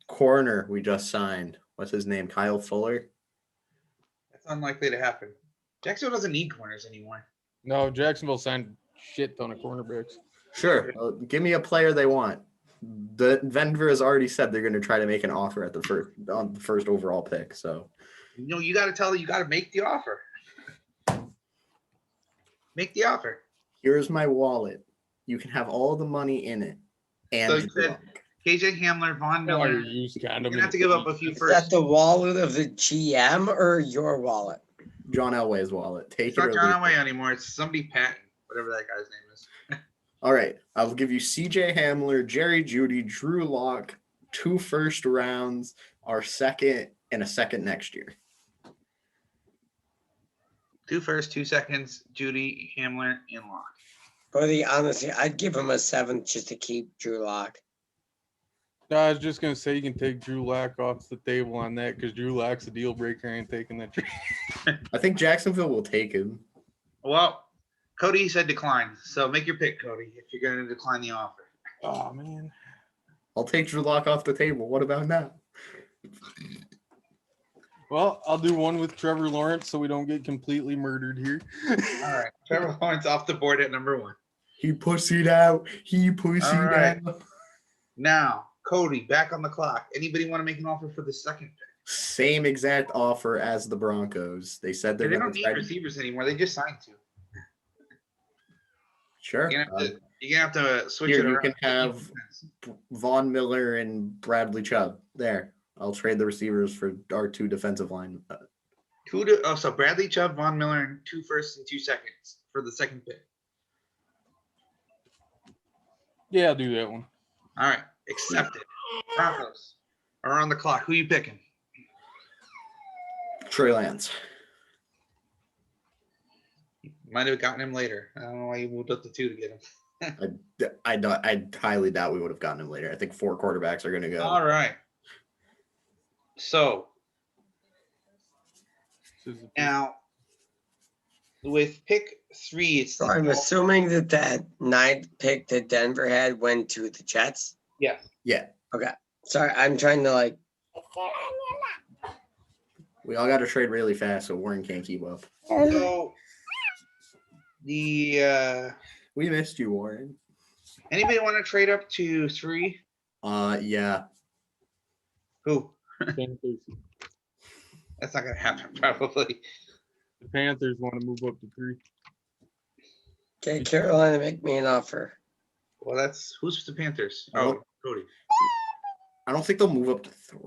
corner we just signed. What's his name? Kyle Fuller. That's unlikely to happen. Jacksonville doesn't need corners anymore. No, Jacksonville signed shit ton of cornerbacks. Sure. Give me a player they want. The Denver has already said they're going to try to make an offer at the first overall pick. So You got to make the offer. Make the offer. here's my wallet. You can have all the money in it. And So you said KJ Hamler, Von Oh, Miller. you used You're condom. gonna have to give up a few Is first. that the wallet of the GM or your wallet? John Elway's wallet. Take It's it not or John leave it. Elway anymore. It's somebody Patton, whatever that guy's name is. All right. I'll give you CJ Hamler, Jerry Judy, Drew Lock, 2 first rounds, our second, and a second next year. 2 first, 2 seconds. Judy, Hamler, and Locke. Buddy, honestly, I'd give him a 7th just to keep Drew Lock. No, I was just gonna say you can take Drew Lock off the table on that because Drew Lock's a deal breaker. I ain't taking that trade. I think Jacksonville will take him. Well, Cody said decline. So make your pick, Cody, if you're going to decline the offer. Oh man. I'll take Drew Lock off the table. What about now? Well, I'll do one with Trevor Lawrence so we don't get completely murdered here. All right. Trevor Lawrence off the board at number 1. He pussied out. He pussied All right. out. Now, Cody, back on the clock. Anybody want to make an offer for the second pick? Same exact offer as the Broncos. They said They they're don't going to need try to. receivers anymore. They just signed 2. Sure. You're going to have to switch Here, it you around. can have Von Miller and Bradley Chubb. There. I'll trade the receivers for our 2 defensive line. So Bradley Chubb, Von Miller, and 2 firsts and 2 seconds for the second pick. Yeah, I'll do that one. All right. Accepted. Broncos are on the clock. Who you picking? Trey Lance. Might have gotten him later. I don't know why you moved up to 2 to get him. I highly doubt we would have gotten him later. I think 4 quarterbacks are going to go. All right. So This is a- now with pick 3, it's So I'm assuming that 9th pick that Denver had went to the Jets. yeah. Yeah. Sorry, I'm trying to like. We all got to trade really fast so Warren can't keep up. So the We missed you, Warren. Anybody want to trade up to 3? Yeah. Who? Panthers. That's not gonna happen, probably. The Panthers want to move up to 3. Okay, Carolina, make me an offer. Well, that's who's the Panthers? Oh. Oh, Cody. I don't think they'll move up to 3.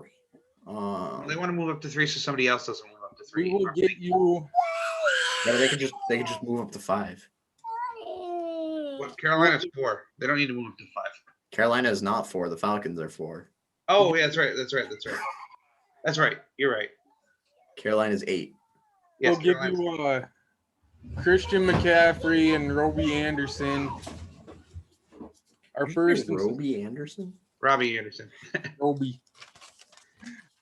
They want to move up to 3 so somebody else doesn't move up to 3. We will get you. Yeah, they could just move up to 5. What, Carolina's 4. They don't need to move up to 5. Carolina is not 4. The Falcons are 4. Oh, yeah, that's right. That's right. You're right. Carolina's 8. Yes, We'll give Carolina's- you Christian McCaffrey and Robbie Anderson. Our first and Robbie Anderson. Robbie Anderson. Robbie.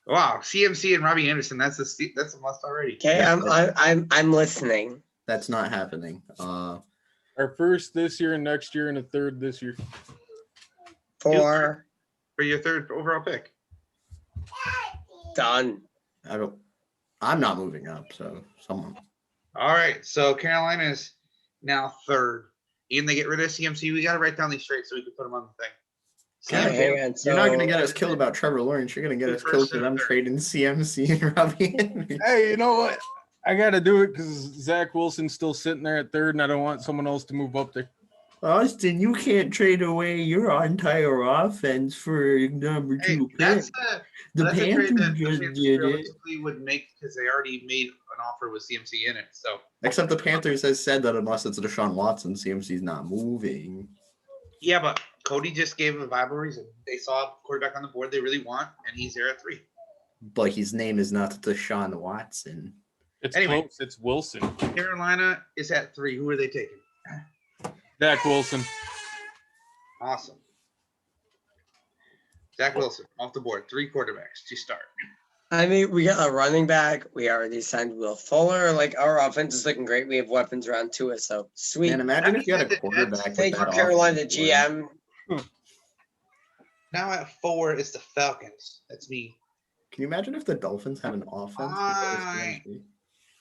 Wow, CMC and Robbie Anderson. That's a must already. Okay, I'm listening. That's not happening. Our first this year and next year and a third this year. For For your 3rd overall pick. done. I'm not moving up, so someone. All right, so Carolina is now 3rd. Even they get rid of CMC, we got to write down these traits so we can put them on the thing. Okay, hang on. You're not going to So- get us killed about Trevor Lawrence. You're going to get us First killed because and I'm third. trading CMC and Robbie Anderson. Hey, you know what? I got to do it because Zach Wilson's still sitting there at 3rd, and I don't want someone else to move up there. Austin, you can't trade away your entire offense for number Hey, 2 that's pick. a The that's a trade Panthers that the just Panthers did it. realistically would make because they already made an offer with CMC in it. So Except the Panthers has said that unless it's Deshaun Watson, CMC's not moving. yeah, but Cody just gave a viable reason. They saw a quarterback on the board they really want, and he's there at 3. But his name is not Deshaun Watson. It's Anyway. close. It's Wilson. Carolina is at 3. Who are they taking? Zach Wilson. Awesome. Zach Wilson off the board. 3 quarterbacks to start. I mean, we got a running back. We already signed Will Fuller. Like, our offense is looking great. We have weapons around to us. So sweet. Man, imagine if you had That's- a quarterback with Thank you, that Carolina offensive line. GM. Now at 4 is the Falcons. That's me. Can you imagine if the Dolphins had an offense? with those I- CMC?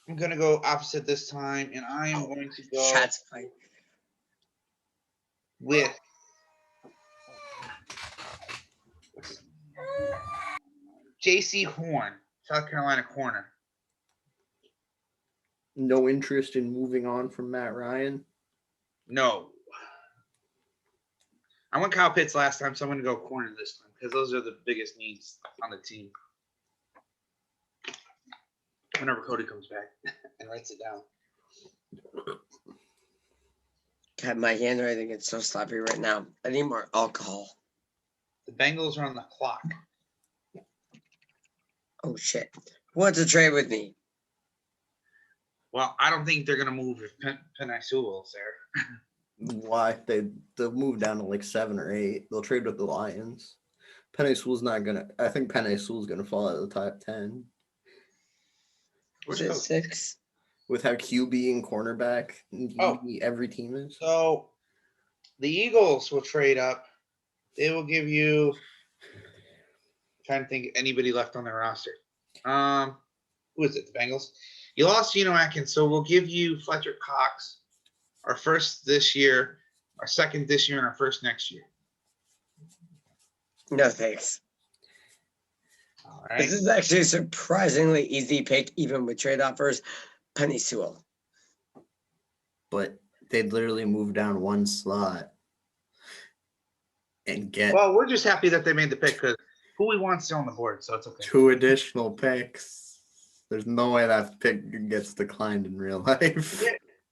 I'm gonna go opposite this time, and I am going to go Shots fired. with J.C. Horn, South Carolina corner. No interest in moving on from Matt Ryan. No. I went Kyle Pitts last time, so I'm going to go corner this time because those are the biggest needs on the team. Whenever Cody comes back and writes it down. God, my handwriting is so sloppy right now. I need more alcohol. The Bengals are on the clock. Oh shit. Who wants to trade with me? Well, I don't think they're going to move if Penei Sewell's there. Why? They'll move down to like 7 or 8. They'll trade with the Lions. Penei Sewell's not gonna. I think Penei Sewell's gonna fall out of the top 10 Is it 6? with how QB and cornerback Oh. every team is. So the Eagles will trade up. They will give you. Trying to think of anybody left on their roster. Who is it? The Bengals. You lost Geno Atkins, so we'll give you Fletcher Cox, our first this year, our second this year, and our first next year. No thanks. All right. This is actually a surprisingly easy pick, even with trade offers. Penny Sewell. But they'd literally move down 1 slot and get Well, we're just happy that they made the pick because who we want still on the board, so it's okay. 2 additional picks. There's no way that pick gets declined in real life.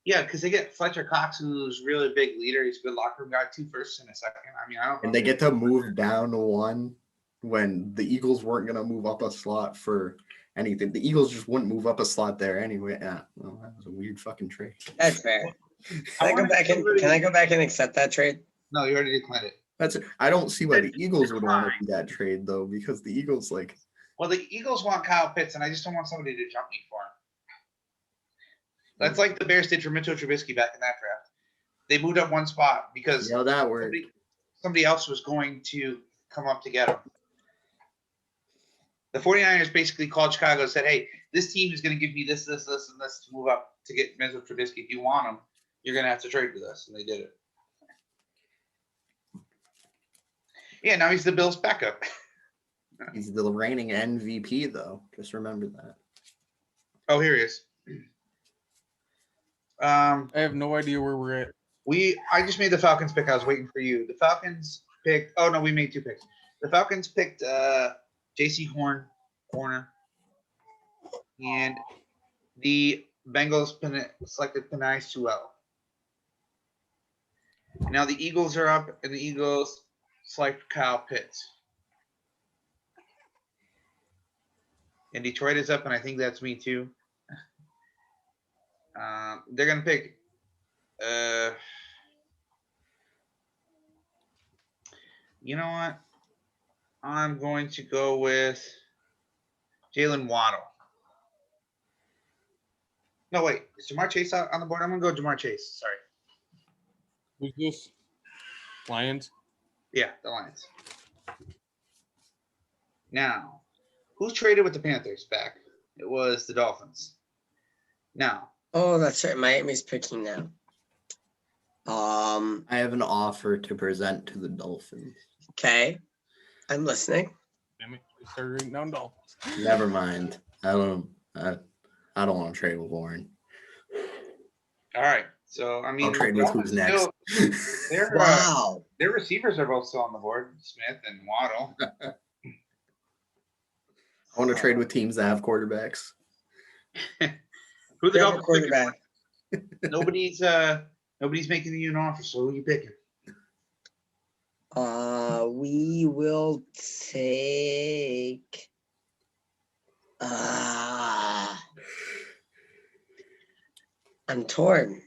Yeah, because they get Fletcher Cox, who's really a big leader. He's a good locker room guy. 2 firsts and a second. I mean, I don't. And they get to move down 1 when the Eagles weren't going to move up a slot for anything. The Eagles just wouldn't move up a slot there anyway. Yeah, well, that was a weird fucking trade. That's fair. Can I go back and accept that trade? No, you already declined it. That's it. I don't see why the It's Eagles would want to fine. do that trade though, because the Eagles like Well, the Eagles want Kyle Pitts, and I just don't want somebody to jump me for him. That's like the Bears did for Mitchell Trubisky back in that draft. They moved up 1 spot because that worked. somebody else was going to come up to get him. The 49ers basically called Chicago and said, hey, this team is going to give me this, and this to move up to get Mitchell Trubisky if you want him. you're gonna have to trade with us, and they did it. Yeah, now he's the Bills' backup. He's the reigning MVP, though. Just remember that. Oh, here he is. I have no idea where we're at. I just made the Falcons pick. I was waiting for you. The Falcons picked. Oh no, we made 2 picks. The Falcons picked J.C. Horner, and the Bengals selected Penei Sewell. Now the Eagles are up, and the Eagles select Kyle Pitts. And Detroit is up, and I think that's me too. They're gonna pick. You know what? I'm going to go with Jalen Waddle. No, wait. Is Jamar Chase out on the board? I'm gonna go Jamar Chase. Sorry. Who's this? Lions? Yeah, the Lions. Now, who's traded with the Panthers back? It was the Dolphins. Now, Oh, that's right. Miami's picking now. I have an offer to present to the Dolphins. Okay. I'm listening. Damn it. I started writing down Dolphins. Never mind. I don't want to trade with Warren. all right. So I mean, I'll trade the with who's Dolphins next. still- Wow. their receivers are both still on the board, Smith and Waddle. I want to trade with teams that have quarterbacks. Who the Grab a Dolphins picking? quarterback. Nobody's making you an offer. So who are you picking? We will take. I'm torn.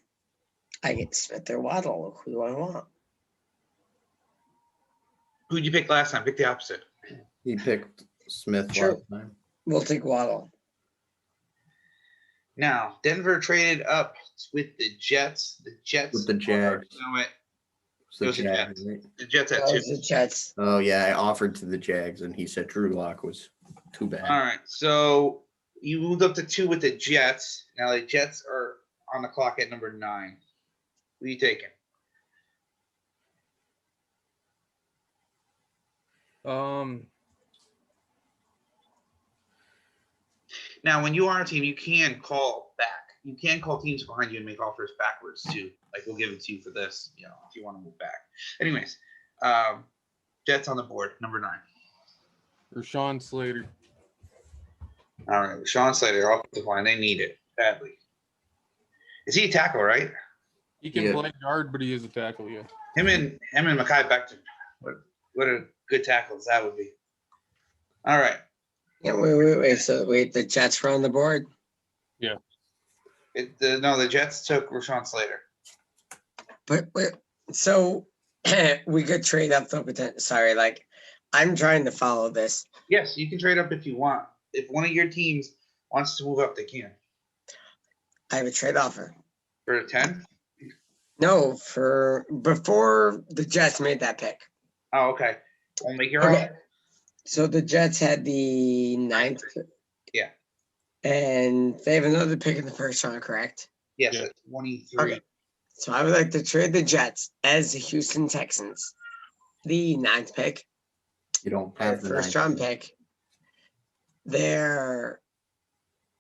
I get Smith or Waddle. Who do I want? Who'd you pick last time? Pick the opposite. He picked Smith Sure. last time. We'll take Waddle. Now, Denver traded up with the Jets. The Jets. With the Jags. No, wait. It's the It was the Jags, Jets. right? The Jets at That 2. was the Jets. Oh yeah, I offered to the Jags, and he said Drew Lock was too bad. All right. So you moved up to 2 with the Jets. Now the Jets are on the clock at number 9. Who are you taking? Now, when you are a team, you can call back. You can call teams behind you and make offers backwards too. Like we'll give it to you for this, if you want to move back. Anyways, Jets on the board, number 9. Rashawn Slater. All right, Sean Slater, offensive line. They need it badly. Is he a tackle, right? He can Yeah. play guard, but he is a tackle, yeah. Him and Mekhi Becton. What a good tackles that would be. All right. Yeah, wait. So the Jets were on the board. The Jets took Rashawn Slater. But so we could trade up though. Sorry, like I'm trying to follow this. Yes, you can trade up if you want. If one of your teams wants to move up, they can. I have a trade offer. For a 10? No, for before the Jets made that pick. Oh, okay. We'll make your Okay. offer. So the Jets had the 9th. Yeah. And they have another pick in the first round, correct? Yes, Yeah. at 23. Okay. So I would like to trade the Jets as the Houston Texans. The 9th pick, You don't their have the first 9th round pick. pick. Their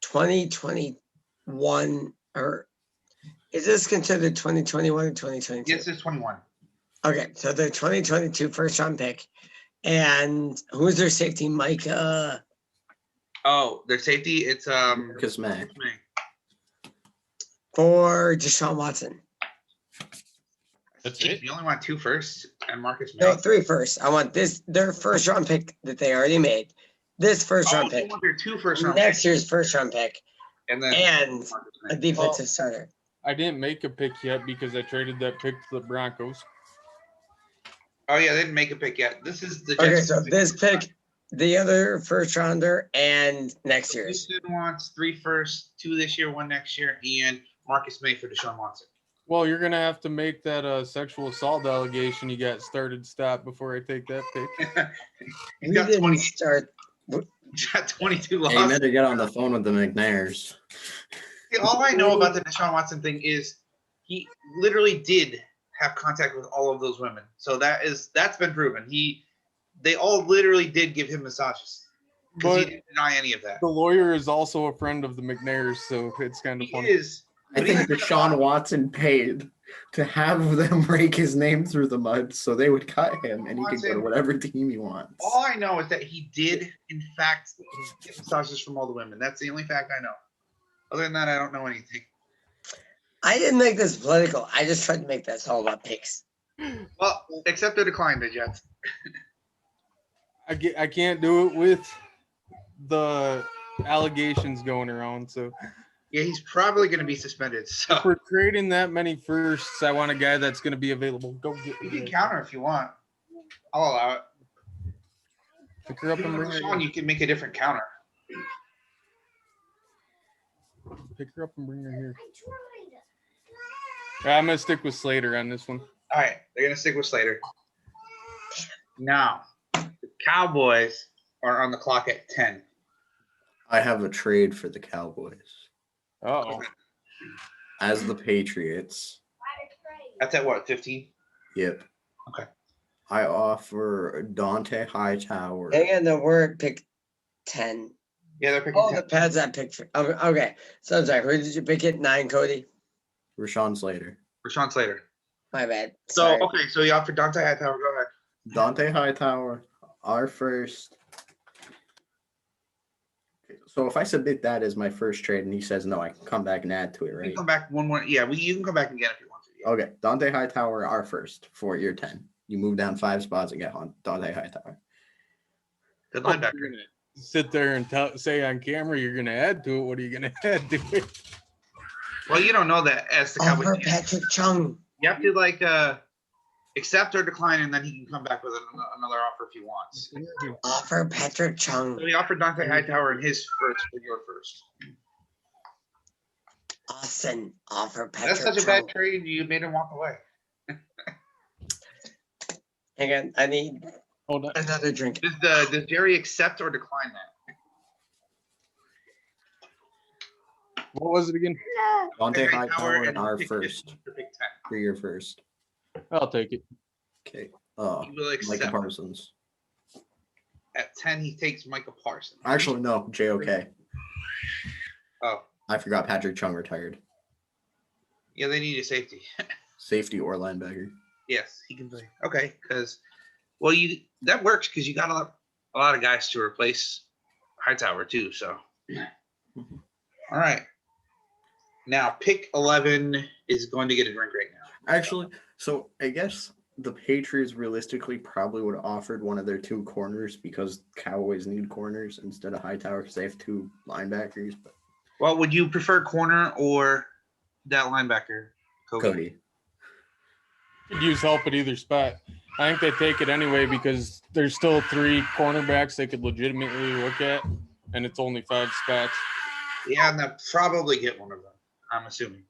2021 or is this considered 2021 or 2022? Yes, it's 21. Okay, so their 2022 first round pick. And who's their safety? Micah. Oh, their safety, it's Marcus May. For Deshaun Watson. That's If it? you only want 2 firsts and Marcus No, May. 3 first. I want their first round pick that they already made. This first Oh, round you pick. want their 2 first round Next picks, year's first round pick. and then And Marcus a May. defensive starter. I didn't make a pick yet because I traded that pick to the Broncos. Oh yeah, they didn't make a pick yet. This is the Okay, Jets. so this pick, the other first rounder, and next year's. Houston wants 3 firsts, 2 this year, 1 next year, and Marcus May for Deshaun Watson. Well, you're gonna have to make that sexual assault allegation you got started stop before I take that pick. He's We got didn't 20. start. He's got 22 Hey, you losses. better get on the phone with the McNairs. All I know about the Deshaun Watson thing is he literally did have contact with all of those women. So that's been proven. They all literally did give him massages because he But didn't deny any of that. the lawyer is also a friend of the McNairs, so it's kind of He funny. is. I but think he's- Deshaun Watson paid to have them rake his name through the mud so they would cut him and he could go to Watson- whatever team he wants. All I know is that he did, in fact, get massages from all the women. That's the only fact I know. Other than that, I don't know anything. I didn't make this political. I just tried to make this all about picks. Well, except they declined the Jets. I can't do it with the allegations going around. So Yeah, he's probably going to be suspended. So for trading that many firsts, I want a guy that's going to be available. Go get you me can that. counter if you want. I'll allow it. Pick her up and Even bring with her Sean, here. you can make a different counter. Pick her up and bring her here. I'm gonna stick with Slater on this one. All right, they're going to stick with Slater. Now, the Cowboys are on the clock at 10. I have a trade for the Cowboys. Oh, As the Patriots, That's at what, 15? yep. Okay. I offer Dante Hightower. Hang on, the word pick 10. Yeah, they're picking Oh, 10. the pads I picked. Okay. So I'm sorry. Who did you pick it? 9, Cody? Rashawn Slater. Rashawn Slater. My bad. So, Sorry. okay, so you offered Dante Hightower. Go ahead. Dante Hightower, our first. So if I submit that as my first trade and he says no, I can come back and add to it, You right? can come back one more. Yeah, you can come back again if you want to. Yeah. Okay, Dante Hightower, our first for year 10. You move down 5 spots and get on Dante Hightower. Good you're linebacker. gonna sit there and say on camera you're gonna add to it. What are you gonna add to it? Well, you don't know that as the Cowboys. Offer Patrick Chung. You have to accept or decline, and then he can come back with another offer if he wants. Offer Patrick Chung. So he offered Dante Hightower in his first for your first. Austin. Offer Patrick That's such a Chung. bad trade. You made him walk away. Hang on. I need Hold on. another drink. Does Jerry accept or decline that? What was it again? Dante Hightower and our pick first 10, pick 10. for your first. I'll take it. Okay. He will Micah accept. Parsons. At 10, he takes Micah Parsons. Actually, no, JOK. Oh, I forgot Patrick Chung retired. yeah, they need a safety. Safety or linebacker. Yes, he can play. Okay, because that works because you got a lot of guys to replace Hightower too. So, all right. Now, pick 11 is going to get a drink right now. Actually, so I guess the Patriots realistically probably would have offered one of their 2 corners because Cowboys need corners instead of Hightower because they have 2 linebackers. But Well, would you prefer corner or that linebacker, Cody. Could use help at either spot. I think they take it anyway because there's still 3 cornerbacks they could legitimately look at, and it's only 5 spots. Yeah, and they'll probably get one of them. I'm assuming.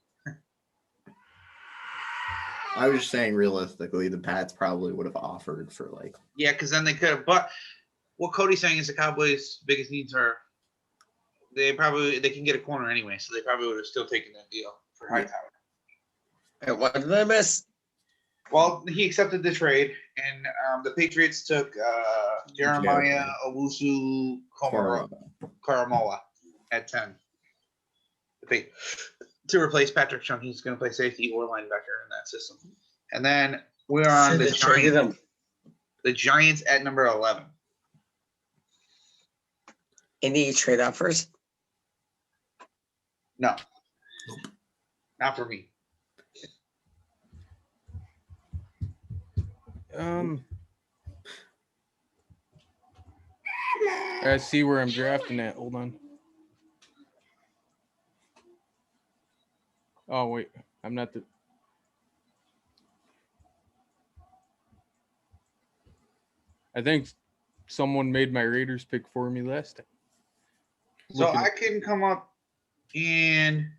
I was just saying realistically, the Pats probably would have offered for like Yeah, because then they could have. But what Cody's saying is the Cowboys' biggest needs are they can get a corner anyway, so they probably would have still taken that deal for Hightower. Wait, what did I miss? Well, he accepted the trade, and the Patriots took Jeremiah Owusu Karamoa at 10 to replace Patrick Chung. He's going to play safety or linebacker in that system. And then we're on Should have traded him. the Giants at number 11. Any trade offers? No, not for me. I see where I'm drafting at. Hold on. Oh wait, I'm not the. I think someone made my Raiders pick for me last time. So Looking- I can come up in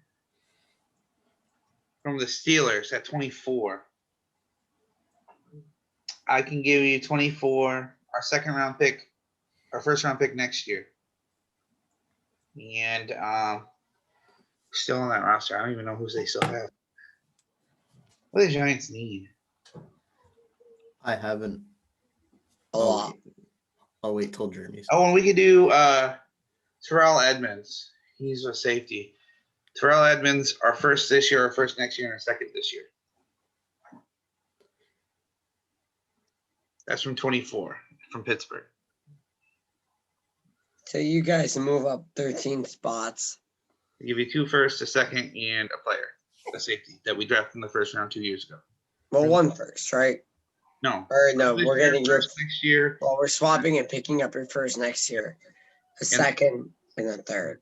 from the Steelers at 24. I can give you 24, our second round pick, our first round pick next year. And still on that roster. I don't even know who they still have. What do the Giants need? I haven't. A lot. I'll wait till Jeremy's. Oh, and we could do Terrell Edmonds. He's a safety. Terrell Edmonds, our first this year, our first next year, and our second this year. That's from 24 from Pittsburgh. So you guys move up 13 spots. They give you 2 firsts, a second, and a player, a safety that we drafted in the first round 2 years ago. Well, one first, right? No. Or no, This we're year, getting your. first next year, Well, we're swapping and picking up your first next year, a second, and a third.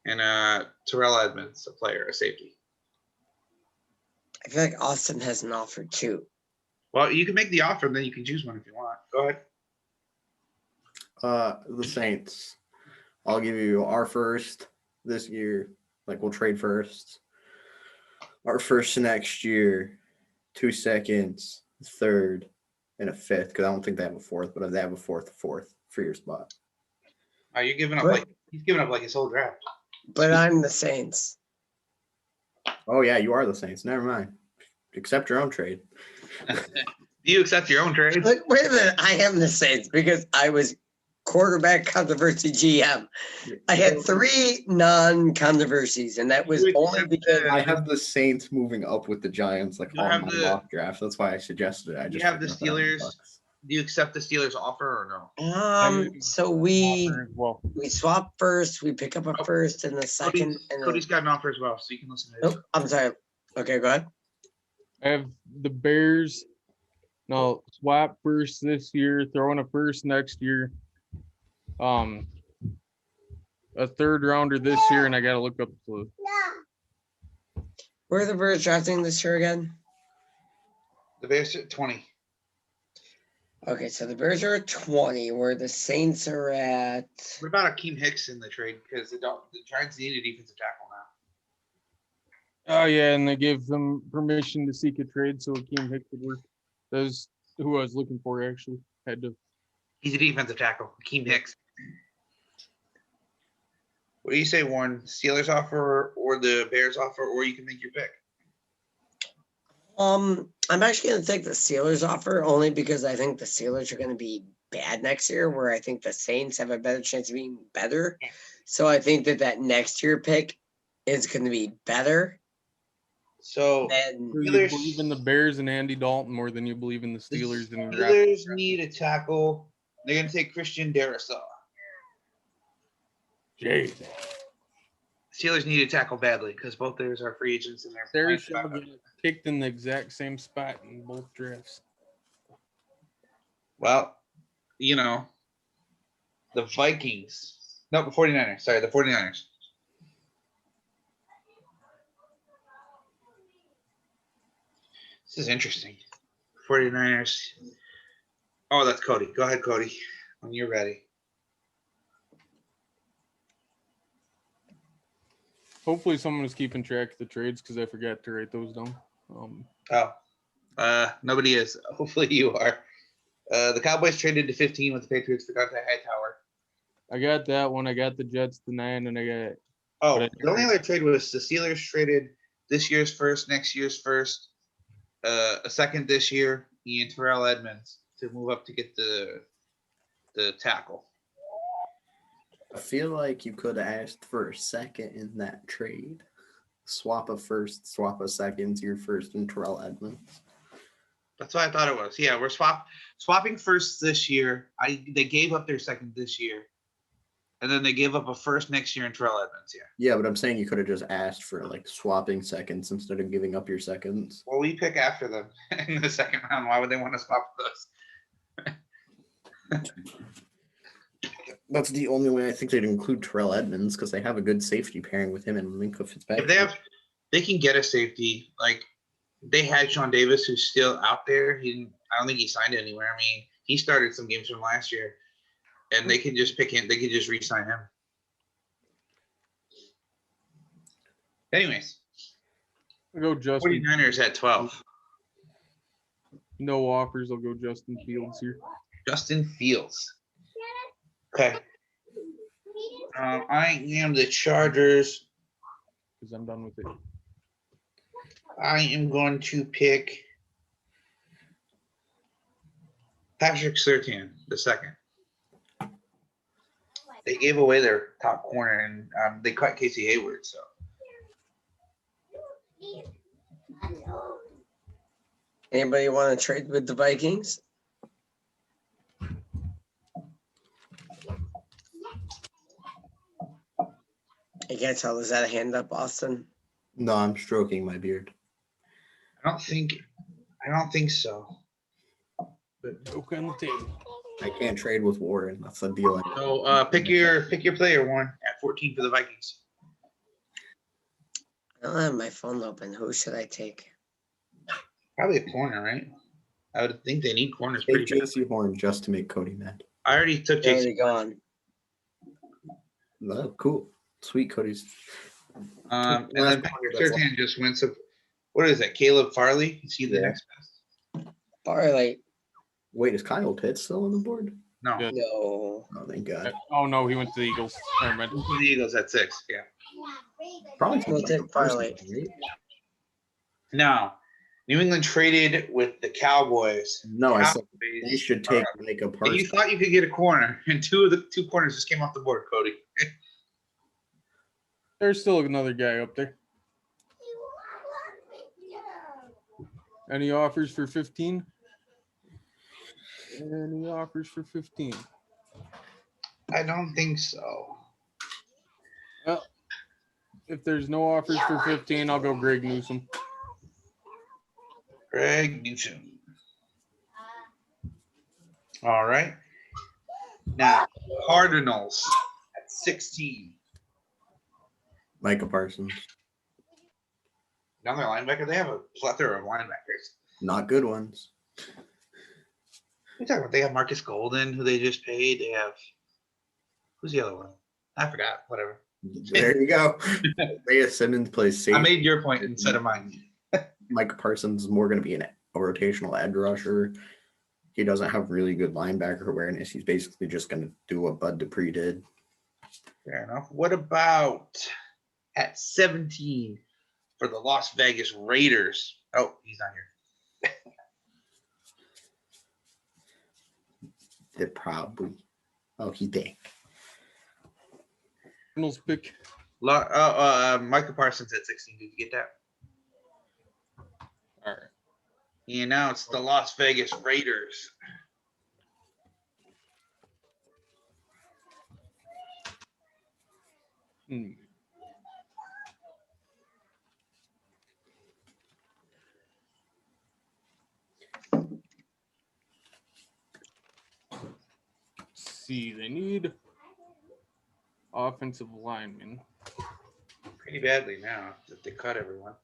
and Terrell Edmonds, a player, a safety. I feel like Austin has an offer too. Well, you can make the offer, and then you can choose one if you want. Go ahead. The Saints. I'll give you our first this year. Like we'll trade first. Our first next year, 2 seconds, third, and a fifth. Because I don't think they have a fourth, but if they have a fourth for your spot. You're giving up But- like he's giving up like his whole draft. But I'm the Saints. Oh yeah, you are the Saints. Never mind. Accept your own trade. Do you accept your own trade? Look, wait a minute. I am the Saints because I was quarterback controversy GM. I had 3 non-controversies, and that was You only accept because the- I have the Saints moving up with the Giants like You on have my the- mock draft. That's why I suggested it. I You just have the forgot that I had Steelers. Bucks. Do you accept the Steelers' offer or no? so we Offer as well. swap first, we pick up a Oh, first and the second, and Cody's then, got an offer as well, so you can listen to it. nope, I'm sorry. Okay, go ahead. I have the Bears. No, swap first this year, throw in a first next year. A third rounder this year, and I gotta look up the Where are the Bears drafting this year again? The Bears at 20. Okay, so the Bears are at 20, where the Saints are at. What about Akeem Hicks in the trade? Because the Giants need a defensive tackle now. Oh yeah, and they gave them permission to seek a trade, so Akeem Hicks would work. That's who I was looking for actually. Had to. He's a defensive tackle, Akeem Hicks. What do you say, Warren? Steelers offer or the Bears offer, or you can make your pick. I'm actually gonna take the Steelers offer only because I think the Steelers are gonna be bad next year, where I think the Saints have a better chance of being better. So I think that next year pick is gonna be better So than You Steelers- believe in the Bears and Andy Dalton more than you believe in the the Steelers and Steelers need a tackle. They're going to take Christian Darrisaw. Jay. Steelers need a tackle badly because both theirs are free agents and they're playing Sarah Shaw got picked in the exact same spot in both drafts. Well, you know, the Vikings. No, the 49ers. Sorry, the 49ers. This is interesting. 49ers. Oh, that's Cody. Go ahead, Cody, when you're ready. Hopefully someone was keeping track of the trades because I forgot to write those down. Nobody is. Hopefully you are. The Cowboys traded to 15 with the Patriots for Dante Hightower. I got that one. I got the Jets to 9, and I got Oh, But the only other trade was the Steelers traded this year's first, next year's first, a second this year, and Terrell Edmonds to move up to get the tackle. I feel like you could have asked for a second in that trade. Swap a first, swap a second to your first and Terrell Edmonds. That's what I thought it was. Yeah, we're swapping first this year. They gave up their second this year, and then they gave up a first next year in Terrell Edmonds. Yeah. Yeah, but I'm saying you could have just asked for like swapping seconds instead of giving up your seconds. Well, we pick after them in the second round. Why would they want to swap with us? That's the only way I think they'd include Terrell Edmonds because they have a good safety pairing with him and Minkah Fitzpatrick. If they can get a safety. Like they had Sean Davis, who's still out there. I don't think he signed anywhere. I mean, he started some games from last year, and they can just pick him. They can just re-sign him. Anyways, I'll go Justin. 49ers at 12. No offers. I'll go Justin Fields here. Justin Fields. Okay. I am the Chargers. Because I'm done with it. I am going to pick Patrick Surtain, the second. They gave away their top corner and they cut Casey Hayward. So Anybody want to trade with the Vikings? I can't tell. Is that a hand up, Austin? No, I'm stroking my beard. I don't think so. Joke on the table. I can't trade with Warren. That's the deal. So pick your player, Warren, at 14 for the Vikings. I don't have my phone open. Who should I take? Probably a corner, right? I would think they need corners Take pretty bad. JC Horn just to make Cody mad. I already took They're Jason. already gone. No, cool. Sweet Cody's. And Last then corner Patrick that's Surtain just went. So what is that? Caleb Farley? Is he the Yeah. next best? Barley. Wait, is Kyle Pitts still on the board? No. Yeah. No. Oh, thank God. Oh no, he went to the Eagles. Never mind. The Eagles at 6. Yeah. Probably We'll take Micah Parsons, Farley. right? Now, New England traded with the Cowboys. No, I said Cowboys- they should take Micah And you Parsons. thought you could get a corner, and two corners just came off the board, Cody. There's still another guy up there. Any offers for 15? Any offers for 15? I don't think so. Well, if there's no offers for 15, I'll go Greg Newsom. Greg Newsom. All right. Now, Cardinals at 16. Micah Parsons. Another linebacker. They have a plethora of linebackers. Not good ones. We talking about they have Marcus Golden, who they just paid. They have who's the other one? I forgot. Whatever. There you go. Isaiah Simmons plays I safety. made your point instead of mine. Micah Parsons is more going to be a rotational edge rusher. He doesn't have really good linebacker awareness. He's basically just going to do what Bud Dupree did. Fair enough. What about at 17 for the Las Vegas Raiders? Oh, he's not here. They probably. Oh, he did. Cardinals pick. Michael Parsons at 16. Did you get that? All right. He announced the Las Vegas Raiders. Hmm. See, they need offensive linemen. Pretty badly now that they cut everyone.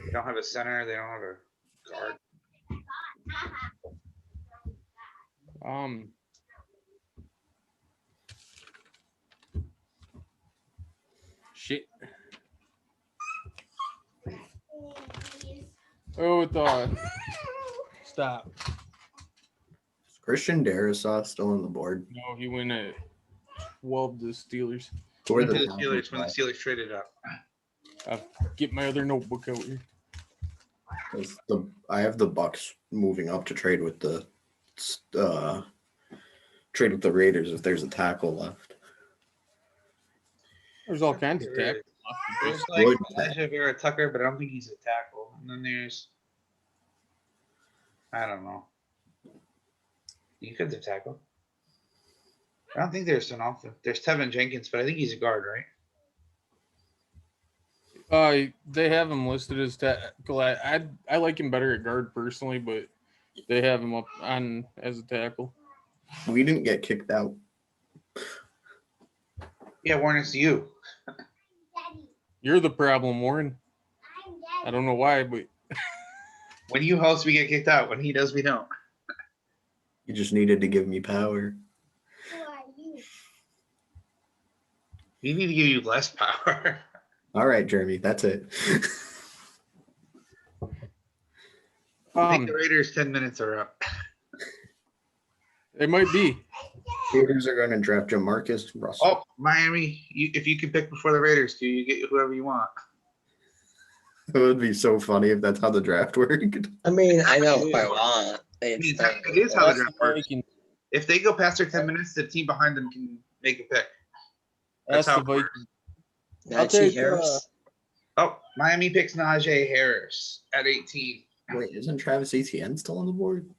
They don't have a center. They don't have a guard. Shit. Oh, it thought. Stop. Christian Darrisaw still on the board. No, he went at 12 to the Steelers. Who are Went to the the Steelers when the Steelers traded up. Get my other notebook out here. I have the Bucks moving up to trade with the Raiders if there's a tackle left. There's all kinds of There tackles. There's left. like Good. Elijah Vera Tucker, but I don't think he's a tackle. And then there's, I don't know. You could have tackle. I don't think there's an offense. There's Tevin Jenkins, but I think he's a guard, right? They have him listed as tackle. I like him better at guard personally, but they have him up on as a tackle. We didn't get kicked out. Yeah, Warren, it's you. You're the problem, Warren. I don't know why, but When you host, we get kicked out. When he does, we don't. You just needed to give me power. We need to give you less power. All right, Jeremy, that's it. I think the Raiders' 10 minutes are up. it might be. Raiders are going to draft Jamarcus Russell. Oh, Miami, if you can pick before the Raiders do, you get whoever you want. It would be so funny if that's how the draft worked. I mean, I know who I want. It's not- It is how the That's draft the works. Vikings. If they go past their 10 minutes, the team behind them can make a pick. That's That's how the it works. Vikings. I'll Najee take, Harris. Oh, Miami picks Najee Harris at 18. Wait, isn't Travis Etienne still on the board?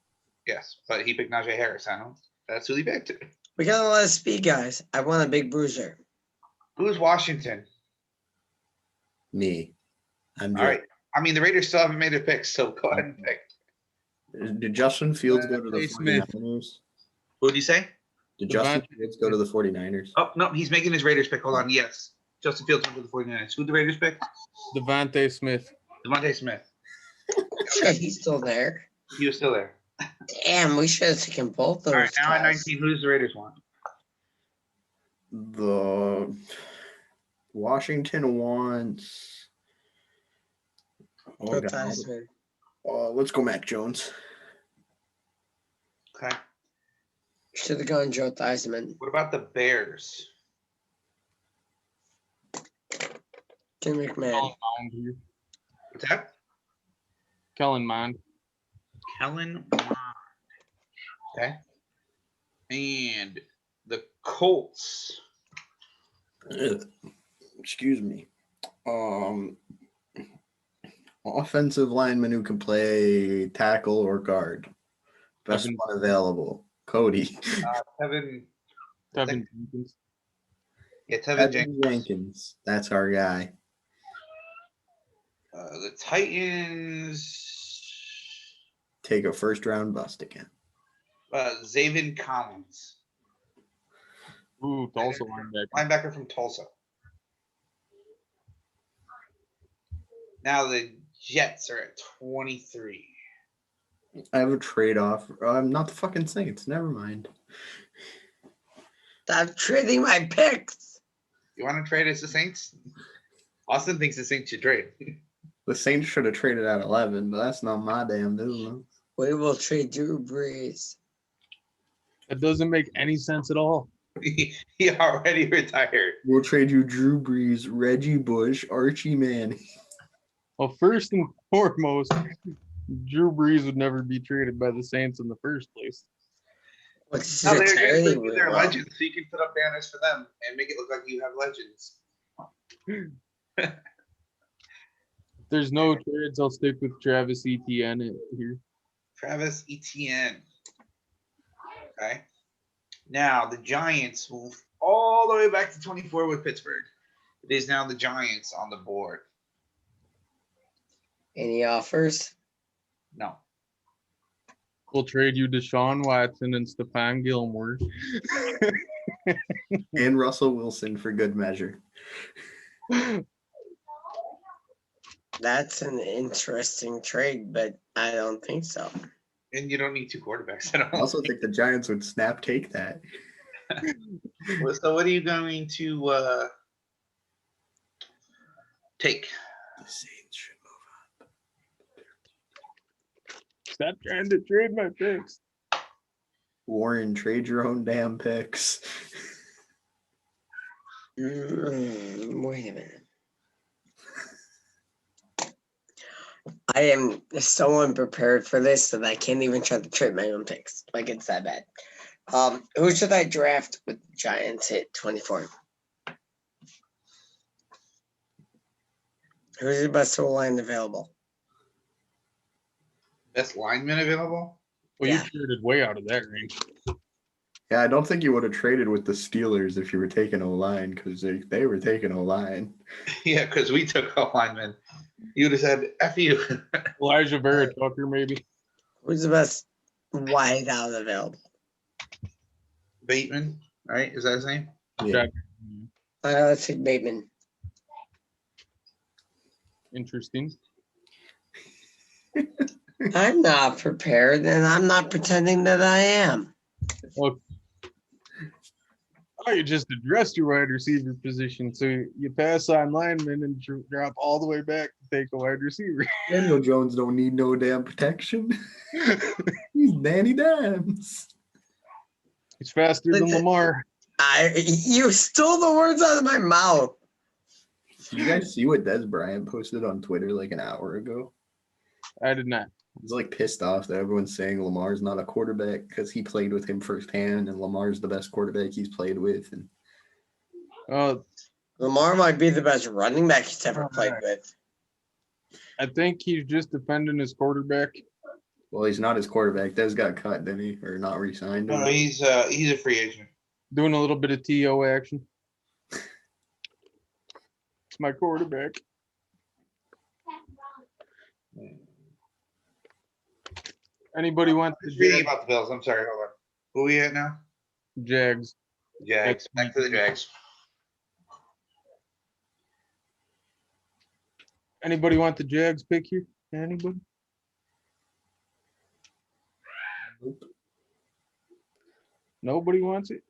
Yes, but he picked Najee Harris. I know. That's who he picked. We got a lot of speed guys. I want a big bruiser. Who's Washington? Me. I'm All right. I mean, the Raiders still haven't made a pick, so go ahead and pick. Did Justin Fields go to the Devontae Smith. 49ers? Who did you say? Did Justin Devontae Fields go to the 49ers? Oh, no, he's making his Raiders pick. Hold on. Yes. Justin Fields went to the 49ers. Who the Raiders pick? Devontae Smith. Devontae Smith. Shit, he's still there. He was still there. Damn, we should have taken both those. All right, now at guys. 19, who does the Raiders want? The Washington wants. Oh, Joe God. Theismann. Let's go Mac Jones. Okay. Should have gone Joe Theismann. What about the Bears? Jim McMahon. Kellen Mond here. What's that? Kellen Mond. Kellen Mond. Okay. And the Colts. Excuse me. Offensive lineman who can play tackle or guard. Best Kevin- one available. Cody. Tevin. Tevin Jenkins. Yeah, Tevin Evan Jenkins. Jenkins. That's our guy. The Titans. Take a first round bust again. Zaven Collins. Ooh, Tulsa linebacker. Linebacker from Tulsa. Now the Jets are at 23. I have a trade off. Not the fucking Saints. Never mind. Stop trading my picks. You want to trade as the Saints? Austin thinks the Saints should trade. The Saints should have traded at 11, but that's not my damn business. We will trade Drew Brees. That doesn't make any sense at all. He already retired. We'll trade you Drew Brees, Reggie Bush, Archie Manning. Well, first and foremost, Drew Brees would never be traded by the Saints in the first place. What's No, they're retiring? going to be their Well, legends, so you can put up banners for them and make it look like you have legends. There's no trades. I'll stick with Travis Etienne here. Travis Etienne. Okay. Now the Giants move all the way back to 24 with Pittsburgh. It is now the Giants on the board. Any offers? No. We'll trade you Deshaun Watson and Stephon Gilmore. And Russell Wilson for good measure. That's an interesting trade, but I don't think so. And you don't need two quarterbacks. I don't I also think the Giants would snap take that. So what are you going to take? The Saints should move Stop trying to trade my picks. on. Warren, trade your own damn picks. Wait a minute. I am so unprepared for this that I can't even try to trade my own picks. Like it's that bad. Who should I draft with the Giants at 24? Who's the best O-line available? Best lineman available? Well, Yeah. you traded way out of that range. Yeah, I don't think you would have traded with the Steelers if you were taking O-line because they were taking O-line. Yeah, because we took a lineman. You would have said, F you. Elijah Vera Tucker, maybe. Who's the best wide out available? Bateman, right? Is that his name? Yeah. Let's take Bateman. Interesting. I'm not prepared, and I'm not pretending that I am. Look, you just addressed your wide receiver position, so you pass on lineman and drop all the way back to take a wide receiver. Daniel Jones don't need no damn protection. He's Danny Dimes. He's faster than Lamar. You stole the words out of my mouth. Did you guys see what Des Bryant posted on Twitter like an hour ago? I did not. He's like pissed off that everyone's saying Lamar's not a quarterback because he played with him firsthand, and Lamar's the best quarterback he's played with. And Lamar might be the best running back he's ever played with. I think he's just defending his quarterback. well, he's not his quarterback. Des got cut, didn't he, or not re-signed? No, he's a free agent. Doing a little bit of TO action. It's my quarterback. Anybody want the Just reading Jags? about the Bills. I'm sorry. Hold on. Who are we at now? Jags. Jags. Back to the Jags. Anybody want the Jags pick here? Anybody? Nobody wants it?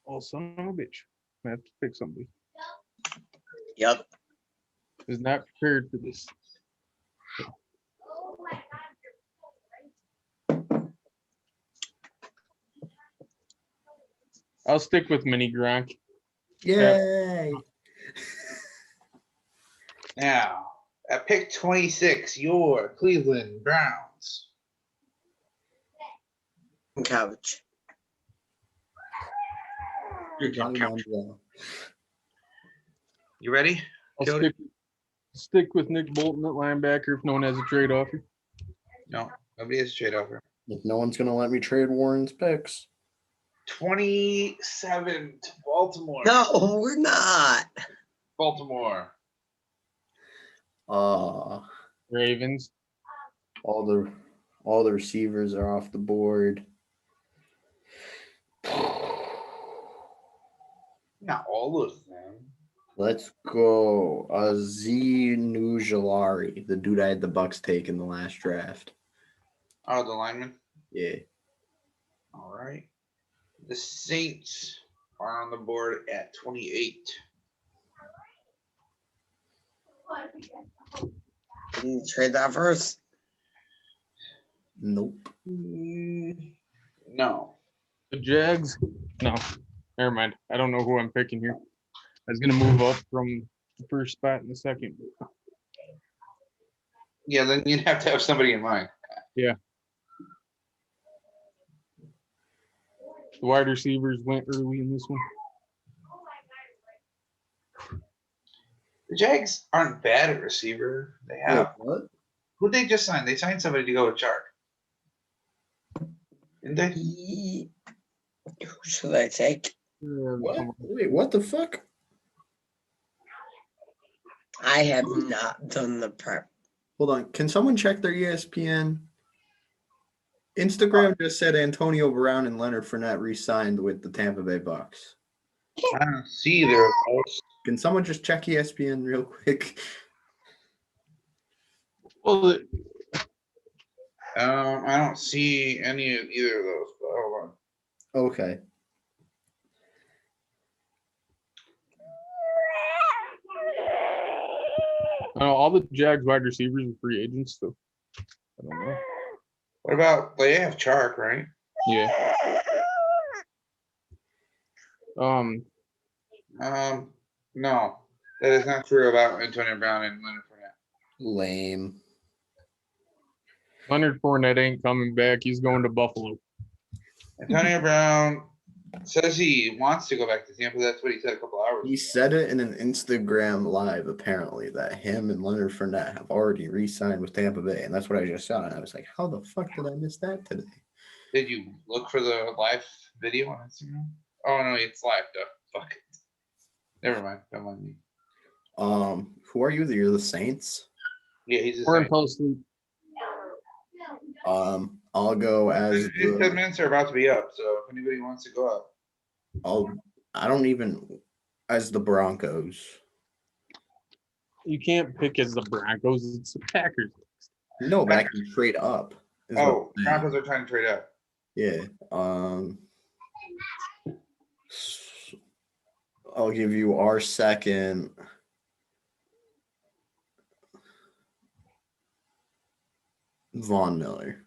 Oh, son of a bitch. I have to pick somebody. Yep. Is not prepared for this. I'll stick with Mini Gronk. Yay! Now, at pick 26, your Cleveland Browns. Couch. Johnny Manziel. You ready? I'll Cody? stick with Nick Bolton at linebacker if no one has a trade offer. No, nobody has a trade offer. If no one's gonna let me trade Warren's picks, 27 to Baltimore. No, we're not. Baltimore. Ravens. all the receivers are off the board. Not all of them. Let's go. Azeez Ujulari, the dude I had the Bucks take in the last draft. Oh, the lineman. Yeah. All right. The Saints are on the board at 28. Can you trade that first? Nope. No. The Jags. No. Never mind. I don't know who I'm picking here. I was gonna move up from the first spot in the second. Yeah, then you'd have to have somebody in mind. The wide receivers went early in this one. The Jags aren't bad at receiver. They Wait, have. what? Who'd they just sign? They signed somebody to go with Chark. Didn't they? Who should I take? What? Wait, what the fuck? I have not done the prep. Hold on. Can someone check their ESPN? Instagram just said Antonio Brown and Leonard Fournette re-signed with the Tampa Bay Bucks. I don't see either of those. Can someone just check ESPN real quick? Well, I don't see any of either of those. But hold on. Okay. all the Jags wide receivers are free agents, so I don't know. What about they have Chark, right? Yeah. No, that is not true about Antonio Brown and Leonard Fournette. Lame. Leonard Fournette ain't coming back. He's going to Buffalo. Antonio Brown says he wants to go back to Tampa. That's what he said a couple hours He ago. said it in an Instagram live, apparently, that him and Leonard Fournette have already re-signed with Tampa Bay. And that's what I just saw. And I was like, how the fuck did I miss that today? Did you look for the live video on Instagram? Oh no, it's live though. Fuck it. Never mind. Don't mind me. Who are you? You're the Saints? Yeah, he's the Warren same. fell asleep. I'll go as These 10 minutes are about to be up, so if anybody wants to go up. as the Broncos. You can't pick as the Broncos. It's the Packers. No, but I can trade up. is what Oh, I'm saying. Broncos are trying to trade up. Yeah. I'll give you our second. Von Miller.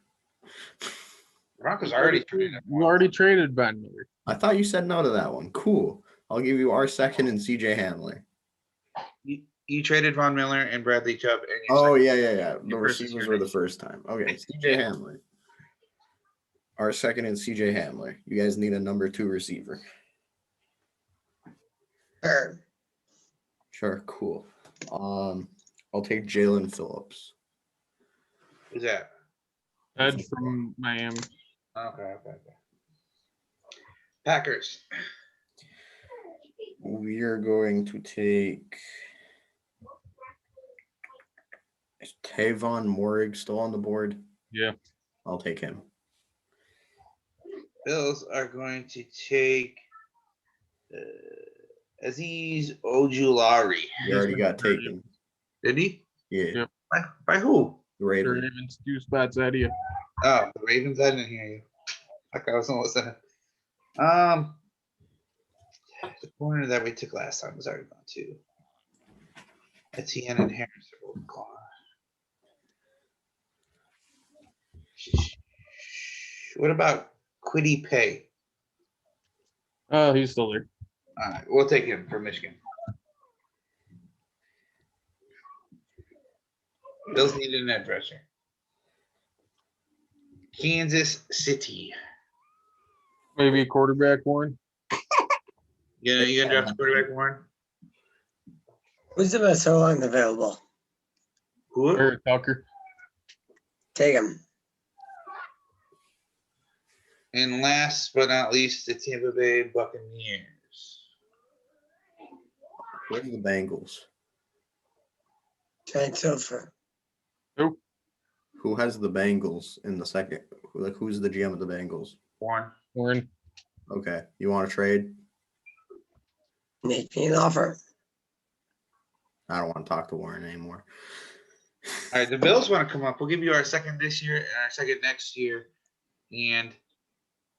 Broncos already traded him. You already traded Von Miller. I thought you said no to that one. Cool. I'll give you our second and CJ Hamler. You traded Von Miller and Bradley Chubb. And your Oh, second- yeah. The your first is receivers your were the next. first time. Okay, CJ Hamler. Our second and CJ Hamler. You guys need a number 2 receiver. Sure. Sure, cool. I'll take Jalen Phillips. Who's that? Edge from Miami. Okay. Packers. We are going to take. Is Tavon Morig still on the board? Yeah. I'll take him. Bills are going to take Aziz Ojulari. He already got taken. Did he? Yeah. Yep. By who? The The Ravens. Ravens 2 spots out of you. Oh, the Ravens. I didn't hear you. Like I wasn't listening. The corner that we took last time was already gone too. Etienne and Harris are both gone. What about Quiddy Pay? Oh, he's still there. All right, we'll take him for Michigan. Bills needed an edge rusher. Kansas City. Maybe a quarterback, Warren. You gonna draft a quarterback, Warren? Who's the best O-line available? Who? Eric Tucker. Take him. And last but not least, the Tampa Bay Buccaneers. Where's the Bengals? Giant Silver. Who has the Bengals in the second? Who's the GM of the Bengals? Warren. Okay. You want to trade? Make me an offer. I don't want to talk to Warren anymore. All right, the Bills want to come up. We'll give you our second this year and our second next year. And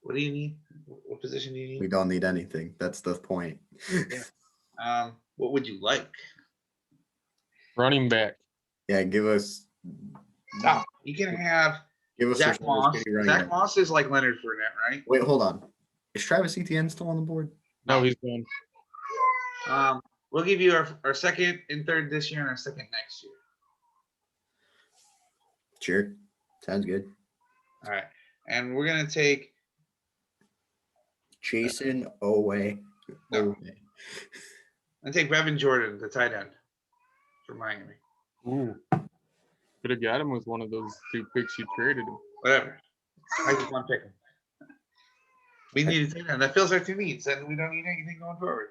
what do you need? What position do you We need? don't need anything. That's the point. What would you like? Running back. Yeah, give us No, you can have Zach your Moss. shitty running Zach back. Moss is like Leonard Fournette, right? Wait, hold on. Is Travis Etienne still on the board? No, he's gone. We'll give you our second and third this year and our second next year. Sure. Sounds good. All right. And we're going to take Jason Owe. No. Brevin Jordan, the tight end for Miami. Ooh. Could have got him with one of those 2 picks you traded him. Whatever. I just want to pick him. We need a tight end. That fills our 2 needs, and we don't need anything going forward.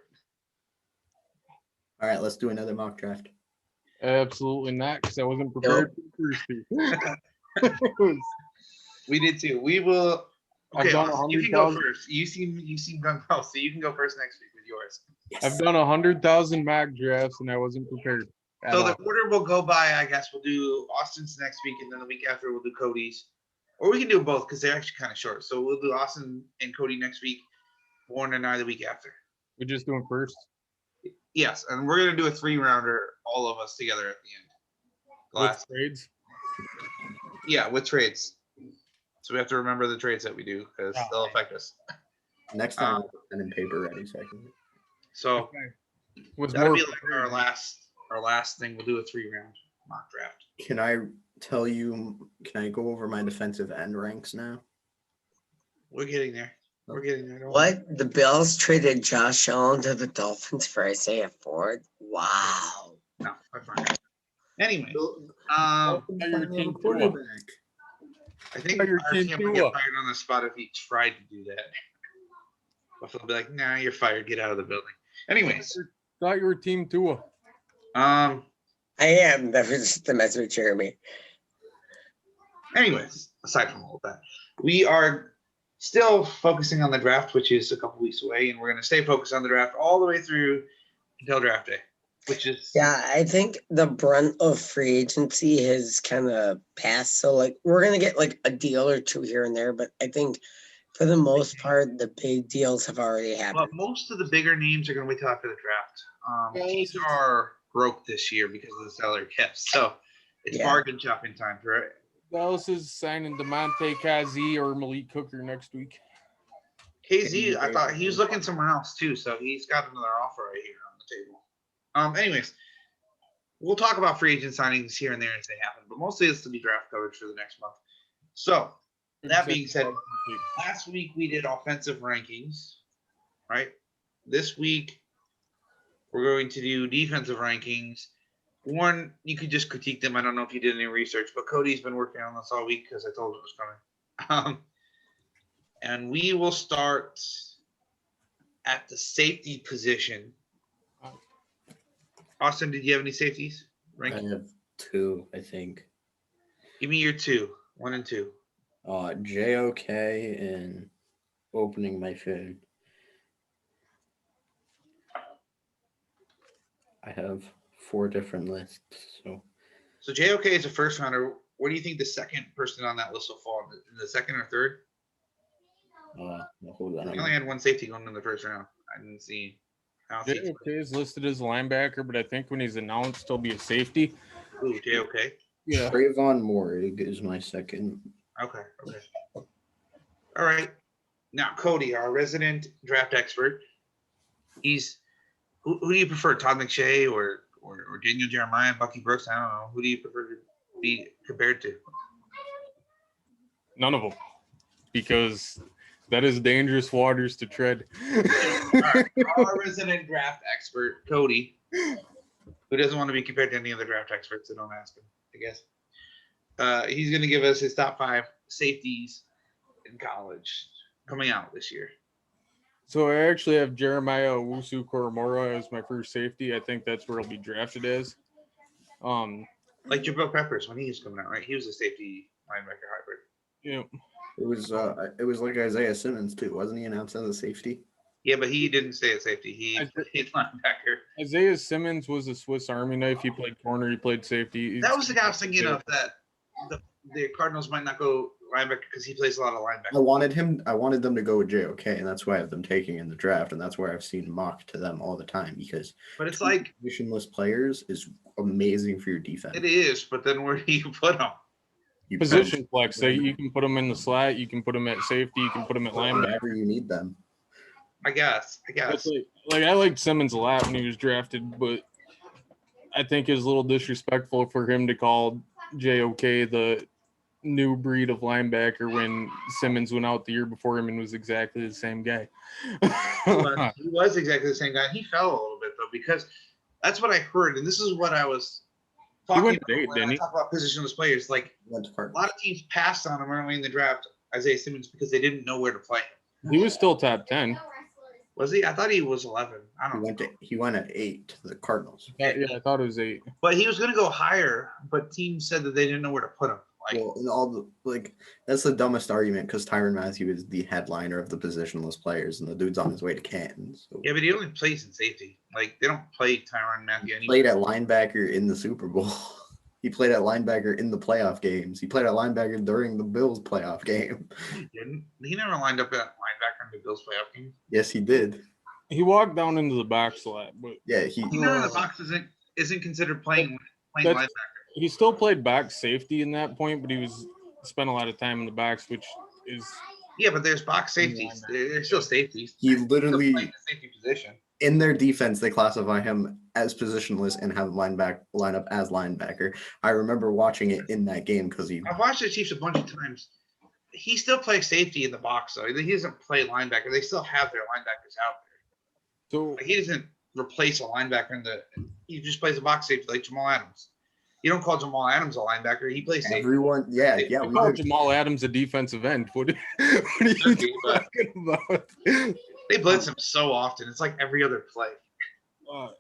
All right, let's do another mock draft. Absolutely not, because I wasn't prepared for the first 2. We did too. We will. I've Okay, done Austin, you can go 100,000. first. You seem done well, so you can go first next week with yours. I've done 100,000 mock drafts and I wasn't prepared. at So all. the order will go by. I guess we'll do Austin's next week, and then the week after we'll do Cody's, or we can do both because they're actually kind of short. So we'll do Austin and Cody next week, Warren and I the week after. We're just doing first. Yes, and we're gonna do a 3-rounder, all of us together at the end. With Last, trades. yeah, with trades. So we have to remember the trades that we do because Oh, they'll okay. affect us. Next time, I'll have pen and paper ready so I can. So Was that'll more be like our last thing. We'll do a 3-round mock draft. Can I tell you? Can I go over my defensive end ranks now? We're getting there. We're getting there. Don't worry. What? The Bills traded Josh Allen to the Dolphins for Isaiah Ford? Wow. No, that's fine. Anyway, Your team quarterback. I think Your our team team would Tua. get fired on the spot if he tried to do that. Buffalo will be like, "Nah, you're fired. Get out of the building." Anyways, Thought you were team Tua. I am. That was just the message with Jeremy. anyways, aside from all of that, we are still focusing on the draft, which is a couple weeks away, and we're going to stay focused on the draft all the way through until draft day, which is Yeah, I think the brunt of free agency has kind of passed. So, like, we're going to get like a deal or 2 here and there, but I think for the most part, the big deals have already But happened. most of the bigger names are going to wait till after the draft. Yeah, Teams it's- are broke this year because of the salary caps, so it's Yeah. bargain shopping time for Dallas is signing Demonte Kazi or Malik Hooker next week. KZ, I thought he was looking somewhere else too, so he's got another offer right here on the table. Anyways, we'll talk about free agent signings here and there as they happen, but mostly it's to be draft coverage for the next month. So that being said, last week we did offensive rankings, right? This week we're going to do defensive rankings. One, you could just critique them. I don't know if you did any research, but Cody's been working on this all week because I told him it was coming. And we will start at the safety position. Austin, did you have any safeties? I have 2, I think. Give me your 2, 1 and 2. JOK and opening my phone. I have 4 different lists. So JOK is a first rounder. What do you think the second person on that list will fall in the second or third? Hold on. I only had one safety going in the first round. I didn't see. JOK is listed as a linebacker, but I think when he's announced, he'll be a safety. Ooh, JOK. Yeah. Trayvon Morig is my second. Okay. All right. Now, Cody, our resident draft expert. Who do you prefer, Todd McShay or Daniel Jeremiah, Bucky Brooks? I don't know. Who do you prefer to be compared to? None of them, because that is dangerous waters to tread. All right. Our resident draft expert, Cody, who doesn't want to be compared to any other draft experts, so don't ask him, I guess. He's going to give us his top 5 safeties in college coming out this year. So I actually have Jeremiah Owusu-Koramoah as my first safety. I think that's where he'll be drafted as. Like Jabril Peppers when he was coming out, right? He was a safety linebacker hybrid. Yeah. It was like Isaiah Simmons too, wasn't he announced as a safety? Yeah, but he didn't stay at safety. He played linebacker. Isaiah Simmons was a Swiss Army knife. He played corner. He played safety. That was the guy I was thinking of, that the Cardinals might not go linebacker because he plays a lot of linebacker. I wanted them to go with JOK, and that's why I have them taking in the draft, and that's where I've seen mocked to them all the time, because But it's like positionless players is amazing for your defense. it is, but then where do you put them? You Position flex. So you can put them in the slot. You can put them at safety. You can put them at linebacker. whenever you need them. I guess. That's like I liked Simmons a lot when he was drafted, but I think it's a little disrespectful for him to call JOK the new breed of linebacker when Simmons went out the year before him and was exactly the same guy. But he was exactly the same guy. He fell a little bit though, because that's what I heard, and this is what I was talking went about late, when didn't I he? talk about positionless players. Like Went to a Cardinals. lot of teams passed on him early in the draft, Isaiah Simmons, because they didn't know where to play him. He was still top 10. Was he? I thought he was 11. I don't know. He went at 8 to the Cardinals. Yeah, I thought it was 8. But he was going to go higher, but teams said that they didn't know where to put him. Like, Well, and all the that's the dumbest argument, because Tyrann Mathieu is the headliner of the positionless players, and the dude's on his way to Canton. So yeah, but he only plays in safety. Like, they don't play Tyrann Mathieu anymore. played at linebacker in the Super Bowl. He played at linebacker in the playoff games. He played at linebacker during the Bills playoff game. He didn't. He never lined up at linebacker in the Bills playoff game. Yes, he did. He walked down into the box a lot, but Yeah, Even in the box isn't considered playing linebacker. he still played box safety in that point, but he spent a lot of time in the box, which is Yeah, but there's box safeties. They're still safeties. he Still literally playing the safety position. in their defense they classify him as positionless and have line up as linebacker. I remember watching it in that game because he I've watched the Chiefs a bunch of times. He still plays safety in the box, though. He doesn't play linebacker. They still have their linebackers out there. so. Like, he doesn't replace a linebacker he just plays a box safety like Jamal Adams. You don't call Jamal Adams a linebacker. He plays safety. everyone yeah. I we call did. Jamal Adams a defensive end. What are you But talking about? they blitz him so often. It's like every other play. All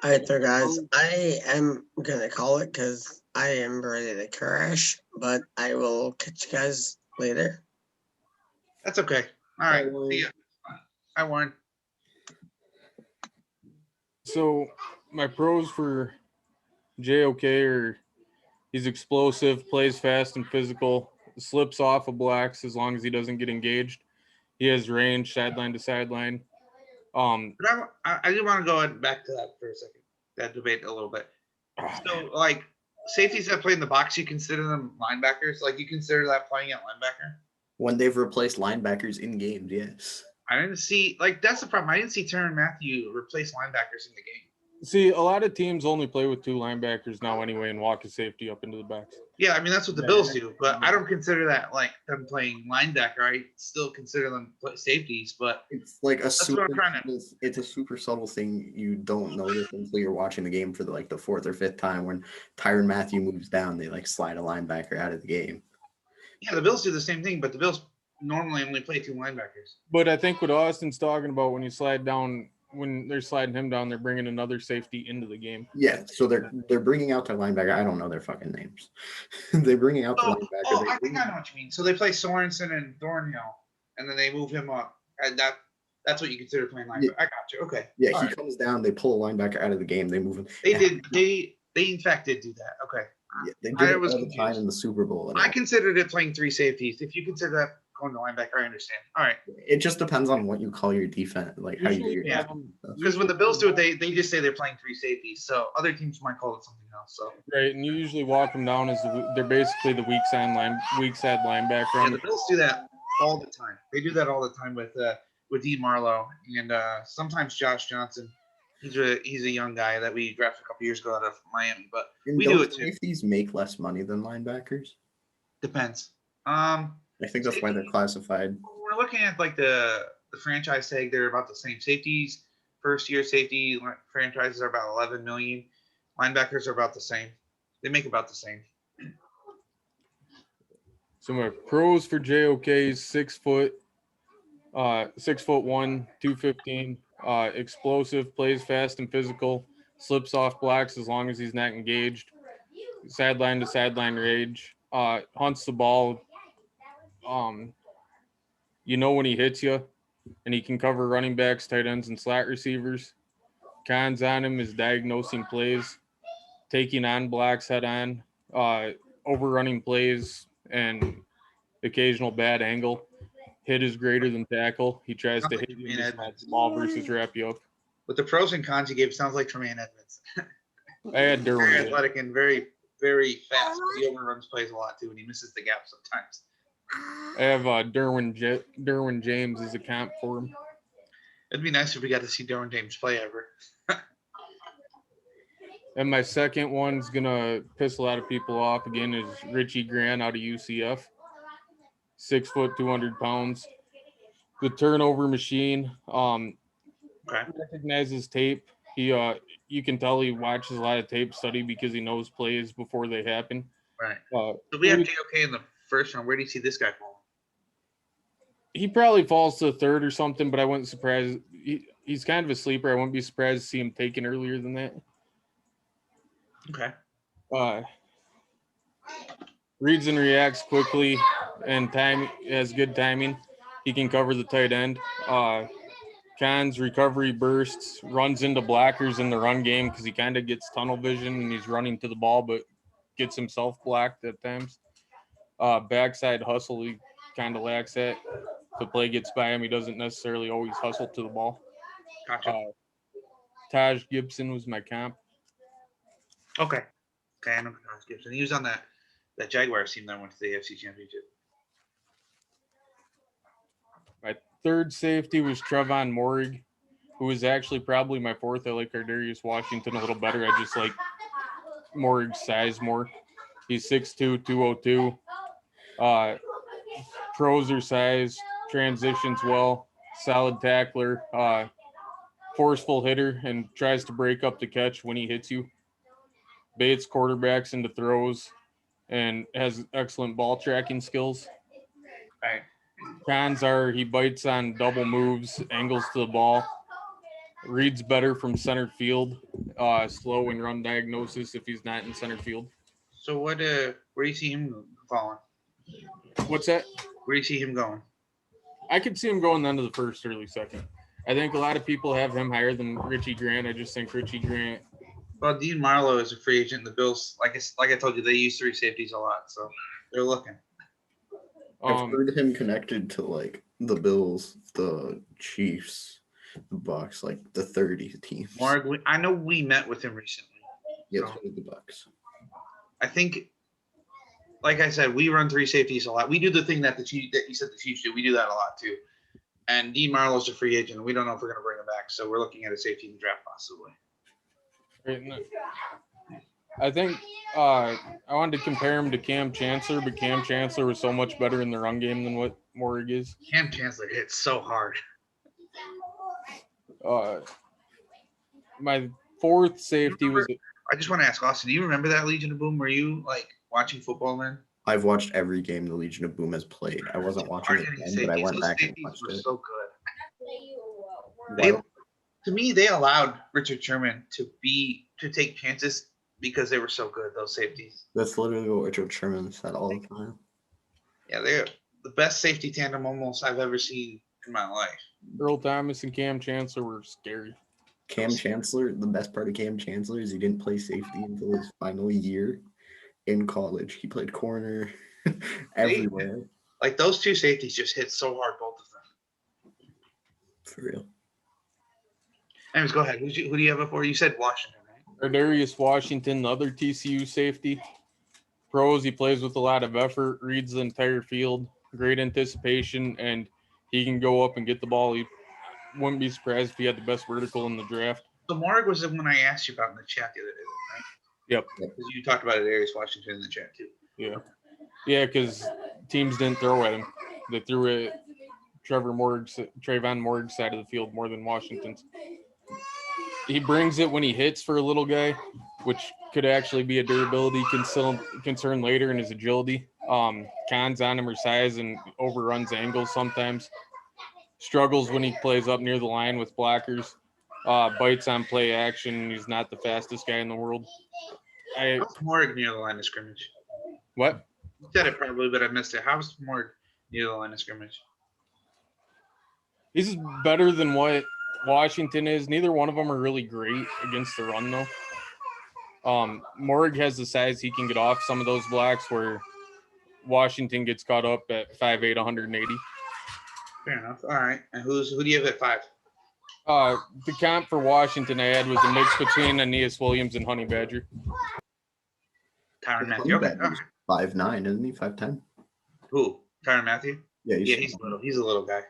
right, there, guys. I am gonna call it because I am ready to crash, but I will catch you guys later. That's okay. All right. Bye, See ya. Hi, Warren. So my pros for JOK are he's explosive, plays fast and physical, slips off of blocks as long as he doesn't get engaged. He has range, sideline to sideline. But I do want to go back to that for a second, that debate a little bit. So, like, safeties that play in the box, you consider them linebackers? Like you consider that playing at linebacker? When they've replaced linebackers in games, yes. I didn't see like that's the problem. I didn't see Tyrann Mathieu replace linebackers in the game. See, a lot of teams only play with 2 linebackers now anyway and walk a safety up into the backs. Yeah, I mean that's what the Bills do, but I don't consider that like them playing linebacker. I still consider them safeties, but It's like a what super I'm trying it's a super subtle thing you don't notice until you're watching the game for the 4th or 5th time when Tyrann Mathieu moves down, they like slide a linebacker out of the game. yeah, the Bills do the same thing, but the Bills normally only play 2 linebackers. But I think what Austin's talking about when you slide down, when they're sliding him down, they're bringing another safety into the game. Yeah, so they're bringing out their linebacker. I don't know their fucking names. They're bringing out the linebacker. I think I know what you mean. So they play Sorensen and Thornhill, and then they move him up, and that's what you consider playing linebacker. Yeah. I got you. Okay. Yeah, All he right. comes down. They pull a linebacker out of the game. They move him. They did. They in fact did do that. Okay. Yeah, they I did it was all the time confused. in the Super Bowl. And I considered it playing 3 safeties. If you consider that going to linebacker, I understand. All right. it just depends on what you call your defense, like how you do your Yeah. defense. Because when the Bills do it, they just say they're playing 3 safeties. So other teams might call it something else. So Right, and you usually walk them down as they're basically the weak side linebacker. yeah, On the Bills do that all the time. They do that all the time with Dean Marlowe and sometimes Josh Johnson. He's a young guy that we drafted a couple years ago out of Miami, but And we do don't it too. safeties make less money than linebackers? Depends. I think that's why they're classified. We're looking at like the franchise tag. They're about the same. Safeties, first year safety franchises are about 11 million. Linebackers are about the same. They make about the same. So my pros for JOK's 6 foot, 6'1", 215, explosive, plays fast and physical, slips off blocks as long as he's not engaged, sideline to sideline rage, hunts the ball. When he hits you, and he can cover running backs, tight ends, and slot receivers. Cons on him is diagnosing plays, taking on blocks head on, overrunning plays, and occasional bad angle. Hit is greater than tackle. He tries Sounds to like hit you Tremaine in the Edmonds. ball versus wrap you up. With the pros and cons you gave, sounds like Tremaine Edmonds. I had Very Derwin. athletic and very, very fast, but he overruns plays a lot too, and he misses the gap sometimes. I have Derwin James as a comp for him. It'd be nice if we got to see Derwin James play ever. And my second one's gonna piss a lot of people off again is Richie Grant out of UCF. 6 foot, 200 pounds. The turnover machine. Okay. Recognizes tape. You can tell he watches a lot of tape study because he knows plays before they happen. Right. Uh, So we have JOK in the first round. Where do you see this guy fall? he probably falls to 3rd or something, but I wouldn't surprise. He's kind of a sleeper. I wouldn't be surprised to see him taken earlier than that. Okay. Reads and reacts quickly, and has good timing. He can cover the tight end. Cons, recovery bursts, runs into blockers in the run game because he kind of gets tunnel vision and he's running to the ball, but gets himself blocked at times. Backside hustle, he kind of lacks that. If the play gets by him, he doesn't necessarily always hustle to the ball. Gotcha. Taj Gibson was my comp. Okay. Okay, I know Josh Gibson. He was on that Jaguars team that went to the AFC Championship. My 3rd safety was Trevon Moehrig, who is actually probably my 4th. I like Ardarius Washington a little better. I just like Moehrig's size more. He's 6'2", 202. Pros are size, transitions well, solid tackler, forceful hitter, and tries to break up the catch when he hits you. Baits quarterbacks into throws and has excellent ball tracking skills. Right. Cons are he bites on double moves, angles to the ball, reads better from center field, slow in run diagnosis if he's not in center field. So where do you see him falling? What's that? Where do you see him going? I could see him going the end of the 1st, early 2nd. I think a lot of people have him higher than Richie Grant. I just think Richie Grant. Well, Dean Marlowe is a free agent. The Bills, like I told you, they use 3 safeties a lot, so they're looking. I've heard him connected to like the Bills, the Chiefs, the Bucks, like the 30 teams. Mark, I know we met with him recently. Yeah, so. so did the Bucks. I think, like I said, we run three safeties a lot. We do the thing that that you said the Chiefs do. We do that a lot too. And D Marlowe's a free agent. We don't know if we're going to bring him back, so we're looking at a safety in the draft possibly. I think I wanted to compare him to Cam Chancellor, but Cam Chancellor was so much better in the run game than what Morrig is. Cam Chancellor hits so hard. My fourth safety was I just want to ask Austin, do you remember that Legion of Boom? Were you like watching football then? I've watched every game the Legion of Boom has played. I wasn't watching it then, but I went Those back and safeties watched were it. so good. To me, they allowed Richard Sherman to take chances because they were so good. Those safeties. That's literally what Richard Sherman said all the time. Yeah, they're the best safety tandem almost I've ever seen in my life. Earl Thomas and Cam Chancellor were scary. Cam Chancellor, the best part of Cam Chancellor is he didn't play safety until his final year in college. He played corner everywhere. Like those two safeties just hit so hard, both of them. For real. Anyways, go ahead. Who do you have before? You said Washington, right? Darius Washington, the other TCU safety. Pros, he plays with a lot of effort, reads the entire field, great anticipation, and he can go up and get the ball. He wouldn't be surprised if he had the best vertical in the draft. So Morrig was the one I asked you about in the chat the other day, right? Yep. Because you talked about Darius Washington in the chat too. Yeah. Yeah, because teams didn't throw at him. They threw at Trayvon Morg's side of the field more than Washington's. He brings it when he hits for a little guy, which could actually be a durability concern later in his agility. Cons on him are size and overruns angles sometimes. Struggles when he plays up near the line with blockers. Bites on play action. He's not the fastest guy in the world. How's Morrig near the line of scrimmage? What? You said it probably, but I missed it. How's Morrig near the line of scrimmage? He's better than what Washington is. Neither one of them are really great against the run, though. Morrig has the size he can get off some of those blocks where Washington gets caught up at 5'8", 180. Fair enough. All right. And who do you have at 5? The comp for Washington I had was a mix between Aeneas Williams and Honey Badger. Tyrann Mathieu. Okay. 5'9", isn't he? 5'10". Who? Tyrann Mathieu? Yeah, he's little. He's a little guy.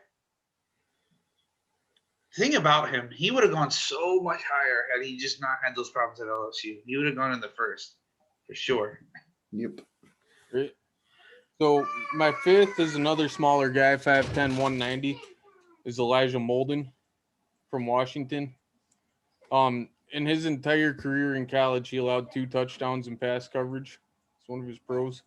The thing about him, he would have gone so much higher had he just not had those problems at LSU. He would have gone in the first, for sure. Yep. Great. So my fifth is another smaller guy, 5'10", 190, is Elijah Molden from Washington. In his entire career in college, he allowed 2 touchdowns in pass coverage. It's one of his pros.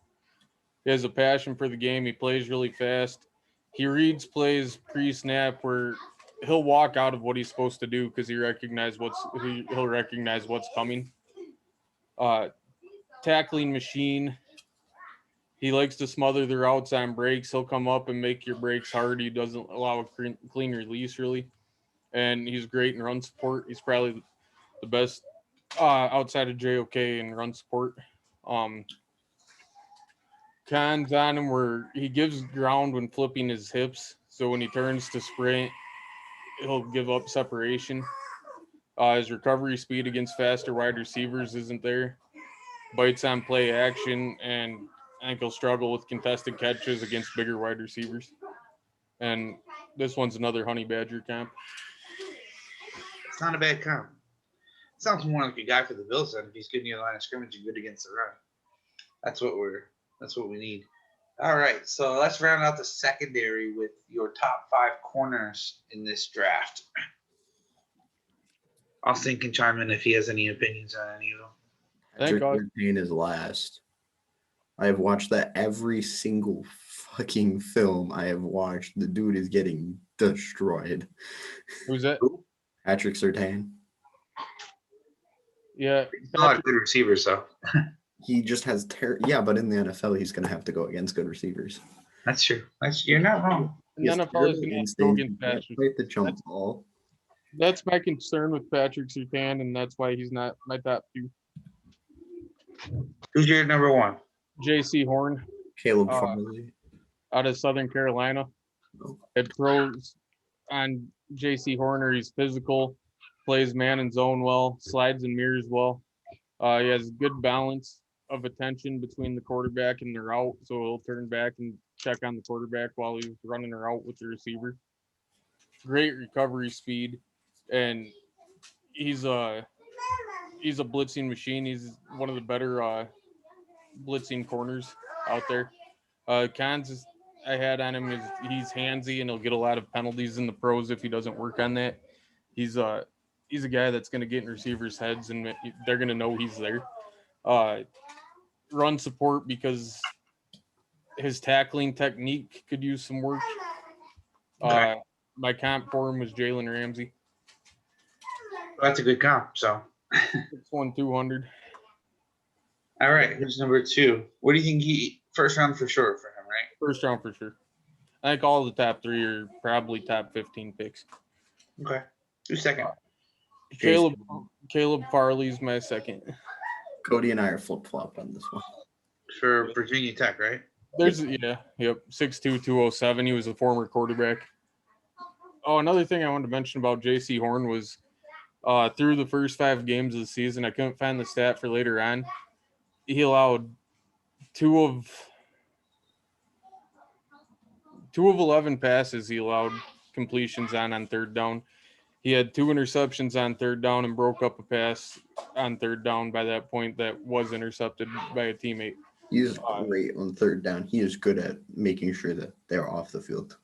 He has a passion for the game. He plays really fast. He reads plays pre-snap where he'll walk out of what he's supposed to do because he'll recognize what's coming. Tackling machine. He likes to smother the routes on breaks. He'll come up and make your breaks hard. He doesn't allow a clean release, really. And he's great in run support. He's probably the best outside of JOK in run support. Cons on him where he gives ground when flipping his hips. So when he turns to sprint, he'll give up separation. His recovery speed against faster wide receivers isn't there. Bites on play action, and I think he'll struggle with contested catches against bigger wide receivers. And this one's another Honey Badger comp. It's not a bad comp. Sounds more like a guy for the Bills then if he's good near the line of scrimmage and good against the run. That's what we need. All right, so let's round out the secondary with your top 5 corners in this draft. Austin can chime in if he has any opinions on any of them. Thank God. Pain is last. I have watched that every single fucking film I have watched. The dude is getting destroyed. Who's that? Patrick Surtain. Yeah. He's a lot of good receivers, though. He just has but in the NFL, he's going to have to go against good receivers. That's true. You're not wrong. The NFL is going to have to go against Patrick. The jump ball. That's my concern with Patrick Surtain, and that's why he's not my top 2. Who's your number 1? J.C. Horn. Caleb Farley. Out of Southern Carolina. It throws on J.C. Horner. He's physical, plays man and zone well, slides and mirrors well. He has good balance. of attention between the quarterback and the route, so he'll turn back and check on the quarterback while he's running the route with the receiver. Great recovery speed, and he's a blitzing machine. He's one of the better blitzing corners out there. Cons I had on him is he's handsy and he'll get a lot of penalties in the pros if he doesn't work on that. He's a guy that's going to get in receivers' heads and they're going to know he's there. Run support because his tackling technique could use some work. Okay. My comp for him was Jalen Ramsey. That's a good comp. So, 6'1", 200. all right. Who's number 2? What do you think he first round for sure for him, right? First round for sure. I think all the top 3 are probably top 15 picks. Okay. Who's second? Caleb Farley's my second. Cody and I are flip flop on this one. For Virginia Tech, right? There's 6'2", 207. He was a former quarterback. Oh, another thing I wanted to mention about J.C. Horn was through the first 5 games of the season, I couldn't find the stat for later on. He allowed 2 of 11 passes he allowed completions on third down. He had 2 interceptions on third down and broke up a pass on third down by that point that was intercepted by a teammate. He's great on third down. He is good at making sure that they're off the field.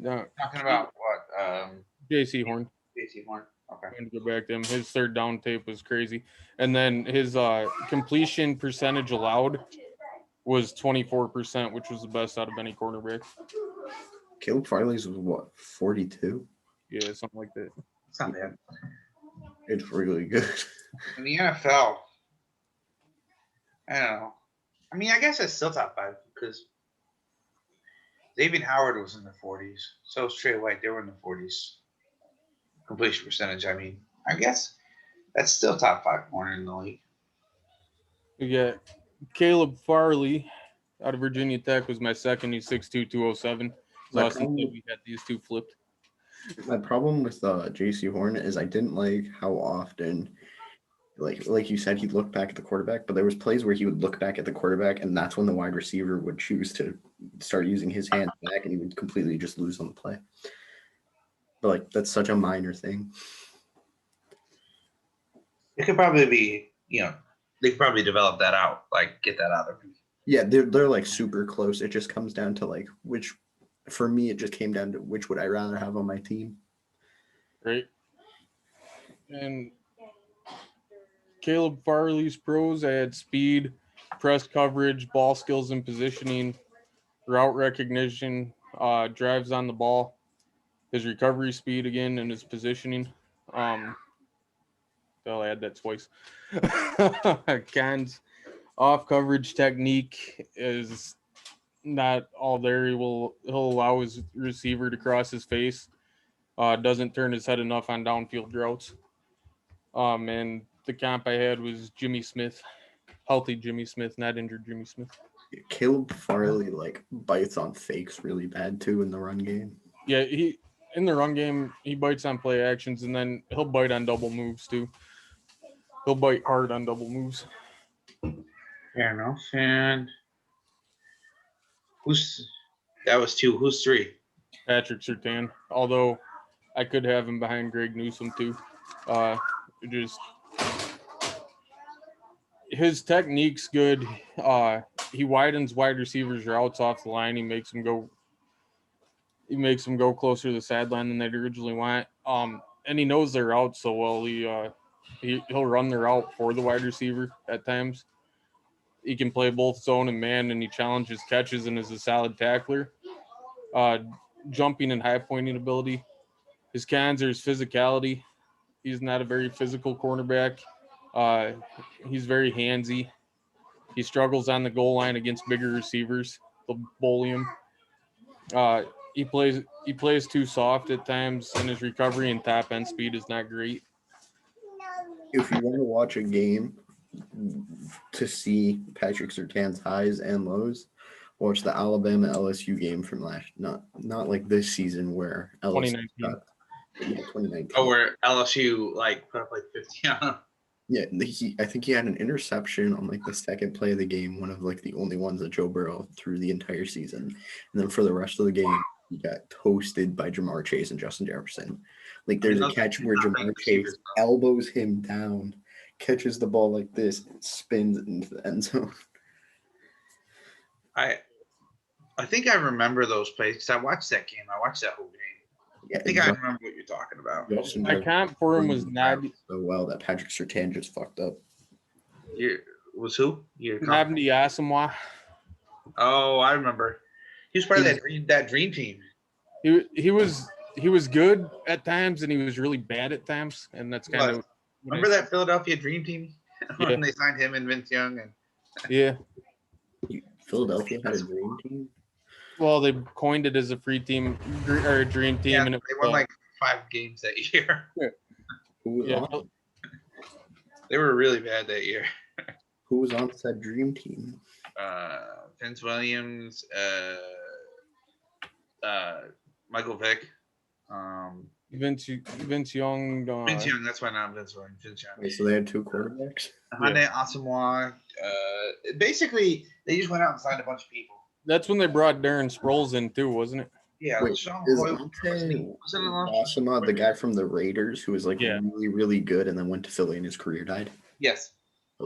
Talking about what? J.C. Horn. J.C. Horn. Okay. Going to go back to him. His third down tape was crazy. And then his completion percentage allowed was 24%, which was the best out of any cornerback. Caleb Farley's was what, 42? Yeah, something like that. It's not bad. It's really good. In the NFL, I don't know. I mean, I guess it's still top 5 because David Howard was in the 40s. So was Trey White. They were in the 40s. Completion percentage, I mean. I guess that's still top 5 corner in the league. We got Caleb Farley out of Virginia Tech was my second. He's 6'2", 207. Austin said we had these 2 flipped. My problem with J.C. Horn is I didn't like how often, like you said, he'd look back at the quarterback, but there was plays where he would look back at the quarterback, and that's when the wide receiver would choose to start using his hands back, and he would completely just lose on the play. But that's such a minor thing. It could probably be, they could probably develop that out, get that out of him. Yeah, they're like super close. It just comes down to which. For me, it just came down to which would I rather have on my team. Right. And Caleb Farley's pros, I had speed, press coverage, ball skills and positioning, route recognition, drives on the ball, his recovery speed again, and his positioning. I had that twice. Cons, off coverage technique is not all there. He'll allow his receiver to cross his face. Doesn't turn his head enough on downfield routes. And the comp I had was Jimmy Smith, healthy Jimmy Smith, not injured Jimmy Smith. Caleb Farley bites on fakes really bad too in the run game. Yeah, in the run game he bites on play actions, and then he'll bite on double moves too. He'll bite hard on double moves. Fair enough. And that was 2. Who's 3? Patrick Surtain, although I could have him behind Greg Newsome too. Just his technique's good. He widens wide receivers' routes off the line. He makes them go closer to the sideline than they'd originally want. And he knows their routes so well. He'll run the route for the wide receiver at times. He can play both zone and man, and he challenges catches and is a solid tackler. Jumping and high pointing ability. His cons are his physicality. He's not a very physical cornerback. He's very handsy. He struggles on the goal line against bigger receivers. They'll bully him. He plays too soft at times, and his recovery and top end speed is not great. If you want to watch a game to see Patrick Surtain's highs and lows, watch the Alabama LSU game from not like this season where LSU 2019. 2019. Oh, where LSU put up 50 on them. Yeah, I think he had an interception on like the second play of the game, one of like the only ones that Joe Burrow threw the entire season. And then for the rest of the game, he got toasted by Jamar Chase and Justin Jefferson. Like I mean, there's a those are catch where not big Jamar receivers, Chase though. elbows him down, catches the ball like this, and spins it into the end zone. I think I remember those plays because I watched that game. I watched that whole game. Yeah, I think I remember what you're talking about. Justin My Jefferson comp for him was ran Nabi so well that Patrick Surtain just fucked up. Was who? Your Asamoah. Oh, I remember. He was part of He that dream team. He was good at times and he was really bad at times, and that's kind of Remember that Philadelphia dream team Yeah. when they signed him and Vince Young and Yeah. Philadelphia had a dream team. Well, they coined it as a free team or a dream team, yeah, and they it won was, like 5 games that year. Who was yeah, on? They were really bad that year. Who was on that dream team? Vince Williams, Michael Vick, Vince Young. Vince Young. That's why not Vince Williams. Vince Young. Okay, so they had two quarterbacks. Hyundai Asamoah. Basically, they just went out and signed a bunch of people. That's when they brought Darren Sproles in too, wasn't it? Yeah, Wait, Sean is Hoy- Ante wasn't it last- Awesome, the guy from the Raiders who was like Yeah. really, really good and then went to Philly and his career died? Yes,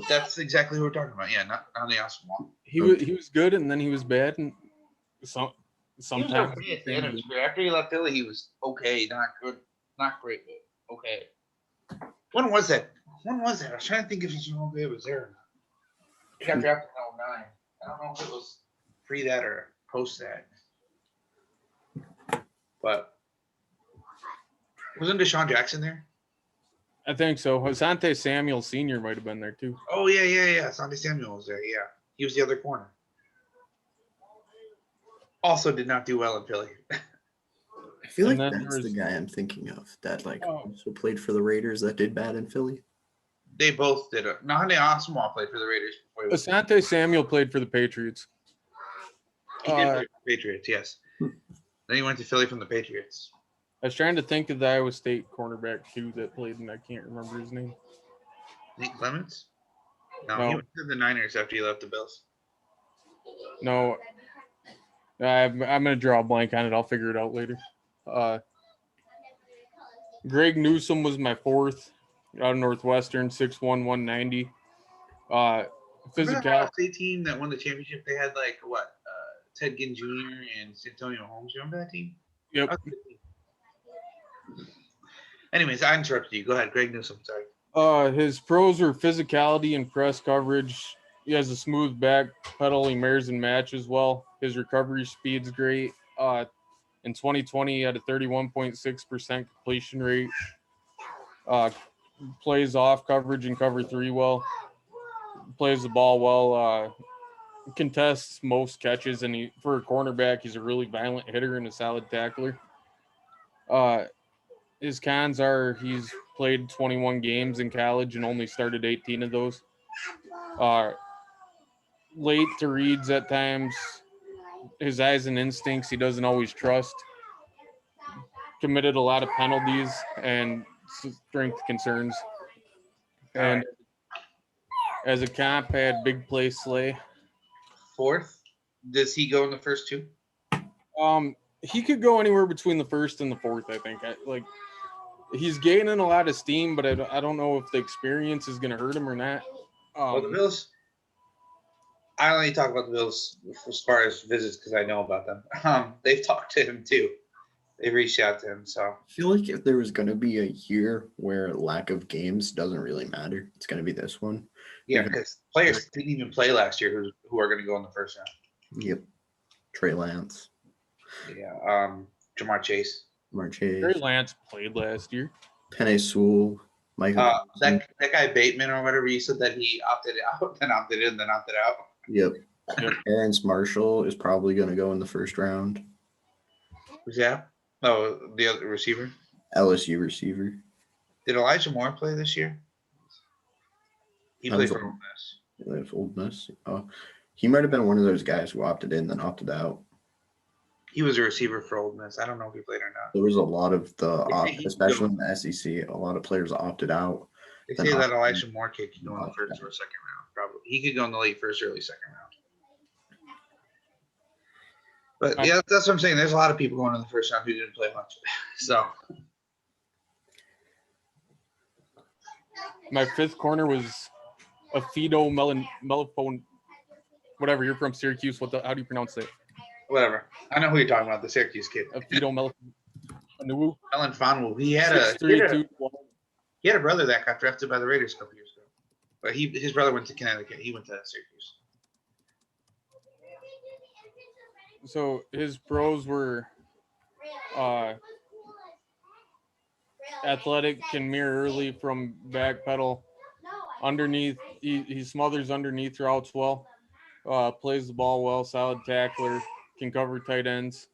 that's exactly who we're talking about. Yeah, not Hyundai Asamoah. He was good and then he was bad, and He was sometimes okay at the end of his career. After he left Philly, he was okay, not good, not great, but okay. When was that? I was trying to think if Sean Hoy was there or not. He got drafted in 09. I don't know if it was pre that or post that. But wasn't Deshaun Jackson there? I think so. Asante Samuel Sr. might have been there too. Oh yeah. Sandy Samuel was there. Yeah, he was the other corner. Also, did not do well in Philly. I feel like And then that's the there's- guy I'm thinking of that like Oh. also played for the Raiders that did bad in Philly. They both did it. No, Hyundai Asamoah played for the Raiders before he was. Asante Samuel played for the Patriots. He did play for the Patriots, yes. Then he went to Philly from the Patriots. I was trying to think of the Iowa State cornerback too that played, and I can't remember his name. Nate Clements? No, No. he went to the Niners after he left the Bills. No, I'm gonna draw a blank on it. I'll figure it out later. Greg Newsome was my fourth out of Northwestern, 6'1", 190. Remember that Physical. Ohio State team that won the championship? They had like what? Ted Ginn Jr. and Santonio Holmes. You remember that team? Yep. That was a good team. Anyways, I interrupted you. Go ahead, Greg Newsome. Sorry. His pros were physicality and press coverage. He has a smooth back pedal. He marries and matches well. His recovery speed's great. In 2020, he had a 31.6% completion rate. Plays off coverage and cover 3 well. Plays the ball well. Contests most catches, and for a cornerback, he's a really violent hitter and a solid tackler. His cons are he's played 21 games in college and only started 18 of those. Late to reads at times. His eyes and instincts he doesn't always trust. Committed a lot of penalties and strength concerns. And as a comp, I had big play Slay. Fourth. Does he go in the first two? He could go anywhere between the first and the fourth, I think. He's gaining a lot of steam, but I don't know if the experience is going to hurt him or not. Well, the Bills. I only talk about the Bills as far as visits because I know about them. They've talked to him too. They've reached out to him. So I feel like if there was going to be a year where lack of games doesn't really matter, it's going to be this one. yeah, because players didn't even play last year who are going to go in the first round. Yep. Trey Lance, Yeah. Jamar Chase. Marchese, Trey Lance played last year. Penei Sewell, Michael. That guy Bateman or whatever, you said that he opted out, then opted in, then opted out. Yep. Yep. Terrence Marshall is probably going to go in the first round. Who's that? Oh, the other receiver. LSU receiver. Did Elijah Moore play this year? He played for Ole Miss. That's Old Miss. He might have been one of those guys who opted in, then opted out. He was a receiver for Ole Miss. I don't know if he played or not. There was a lot of I think he especially in the SEC, a lot of players opted out They Then say that Austin- Elisha Moore kid could go in the first or second round. Probably he could go in the late first, early second round. But yeah, that's what I'm saying. There's a lot of people going in the first round who didn't play much. So My fifth corner was Afido Melifone. Whatever, you're from Syracuse. How do you pronounce it? whatever. I know who you're talking about. The Syracuse kid, Afido Melifone. Ellen Fonwu. He had a brother that got drafted by the Raiders a couple years ago. But his brother went to Connecticut. He went to Syracuse. So his pros were athletic, can mirror early from back pedal. Underneath, he smothers underneath routes well. Plays the ball well, solid tackler, can cover tight ends.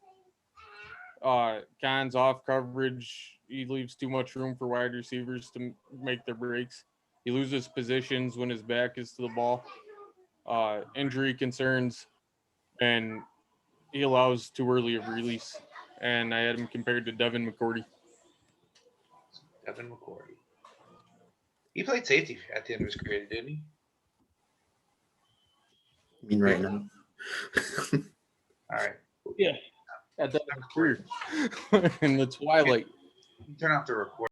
Cons off coverage, he leaves too much room for wide receivers to make their breaks. He loses positions when his back is to the ball. Injury concerns, and he allows too early of release. And I had him compared to Devin McCourty. Devin McCourty. He played safety at the end of his career, didn't he? I mean, right now. All right. Yeah. At the end of his career. In the twilight. Turn off the record.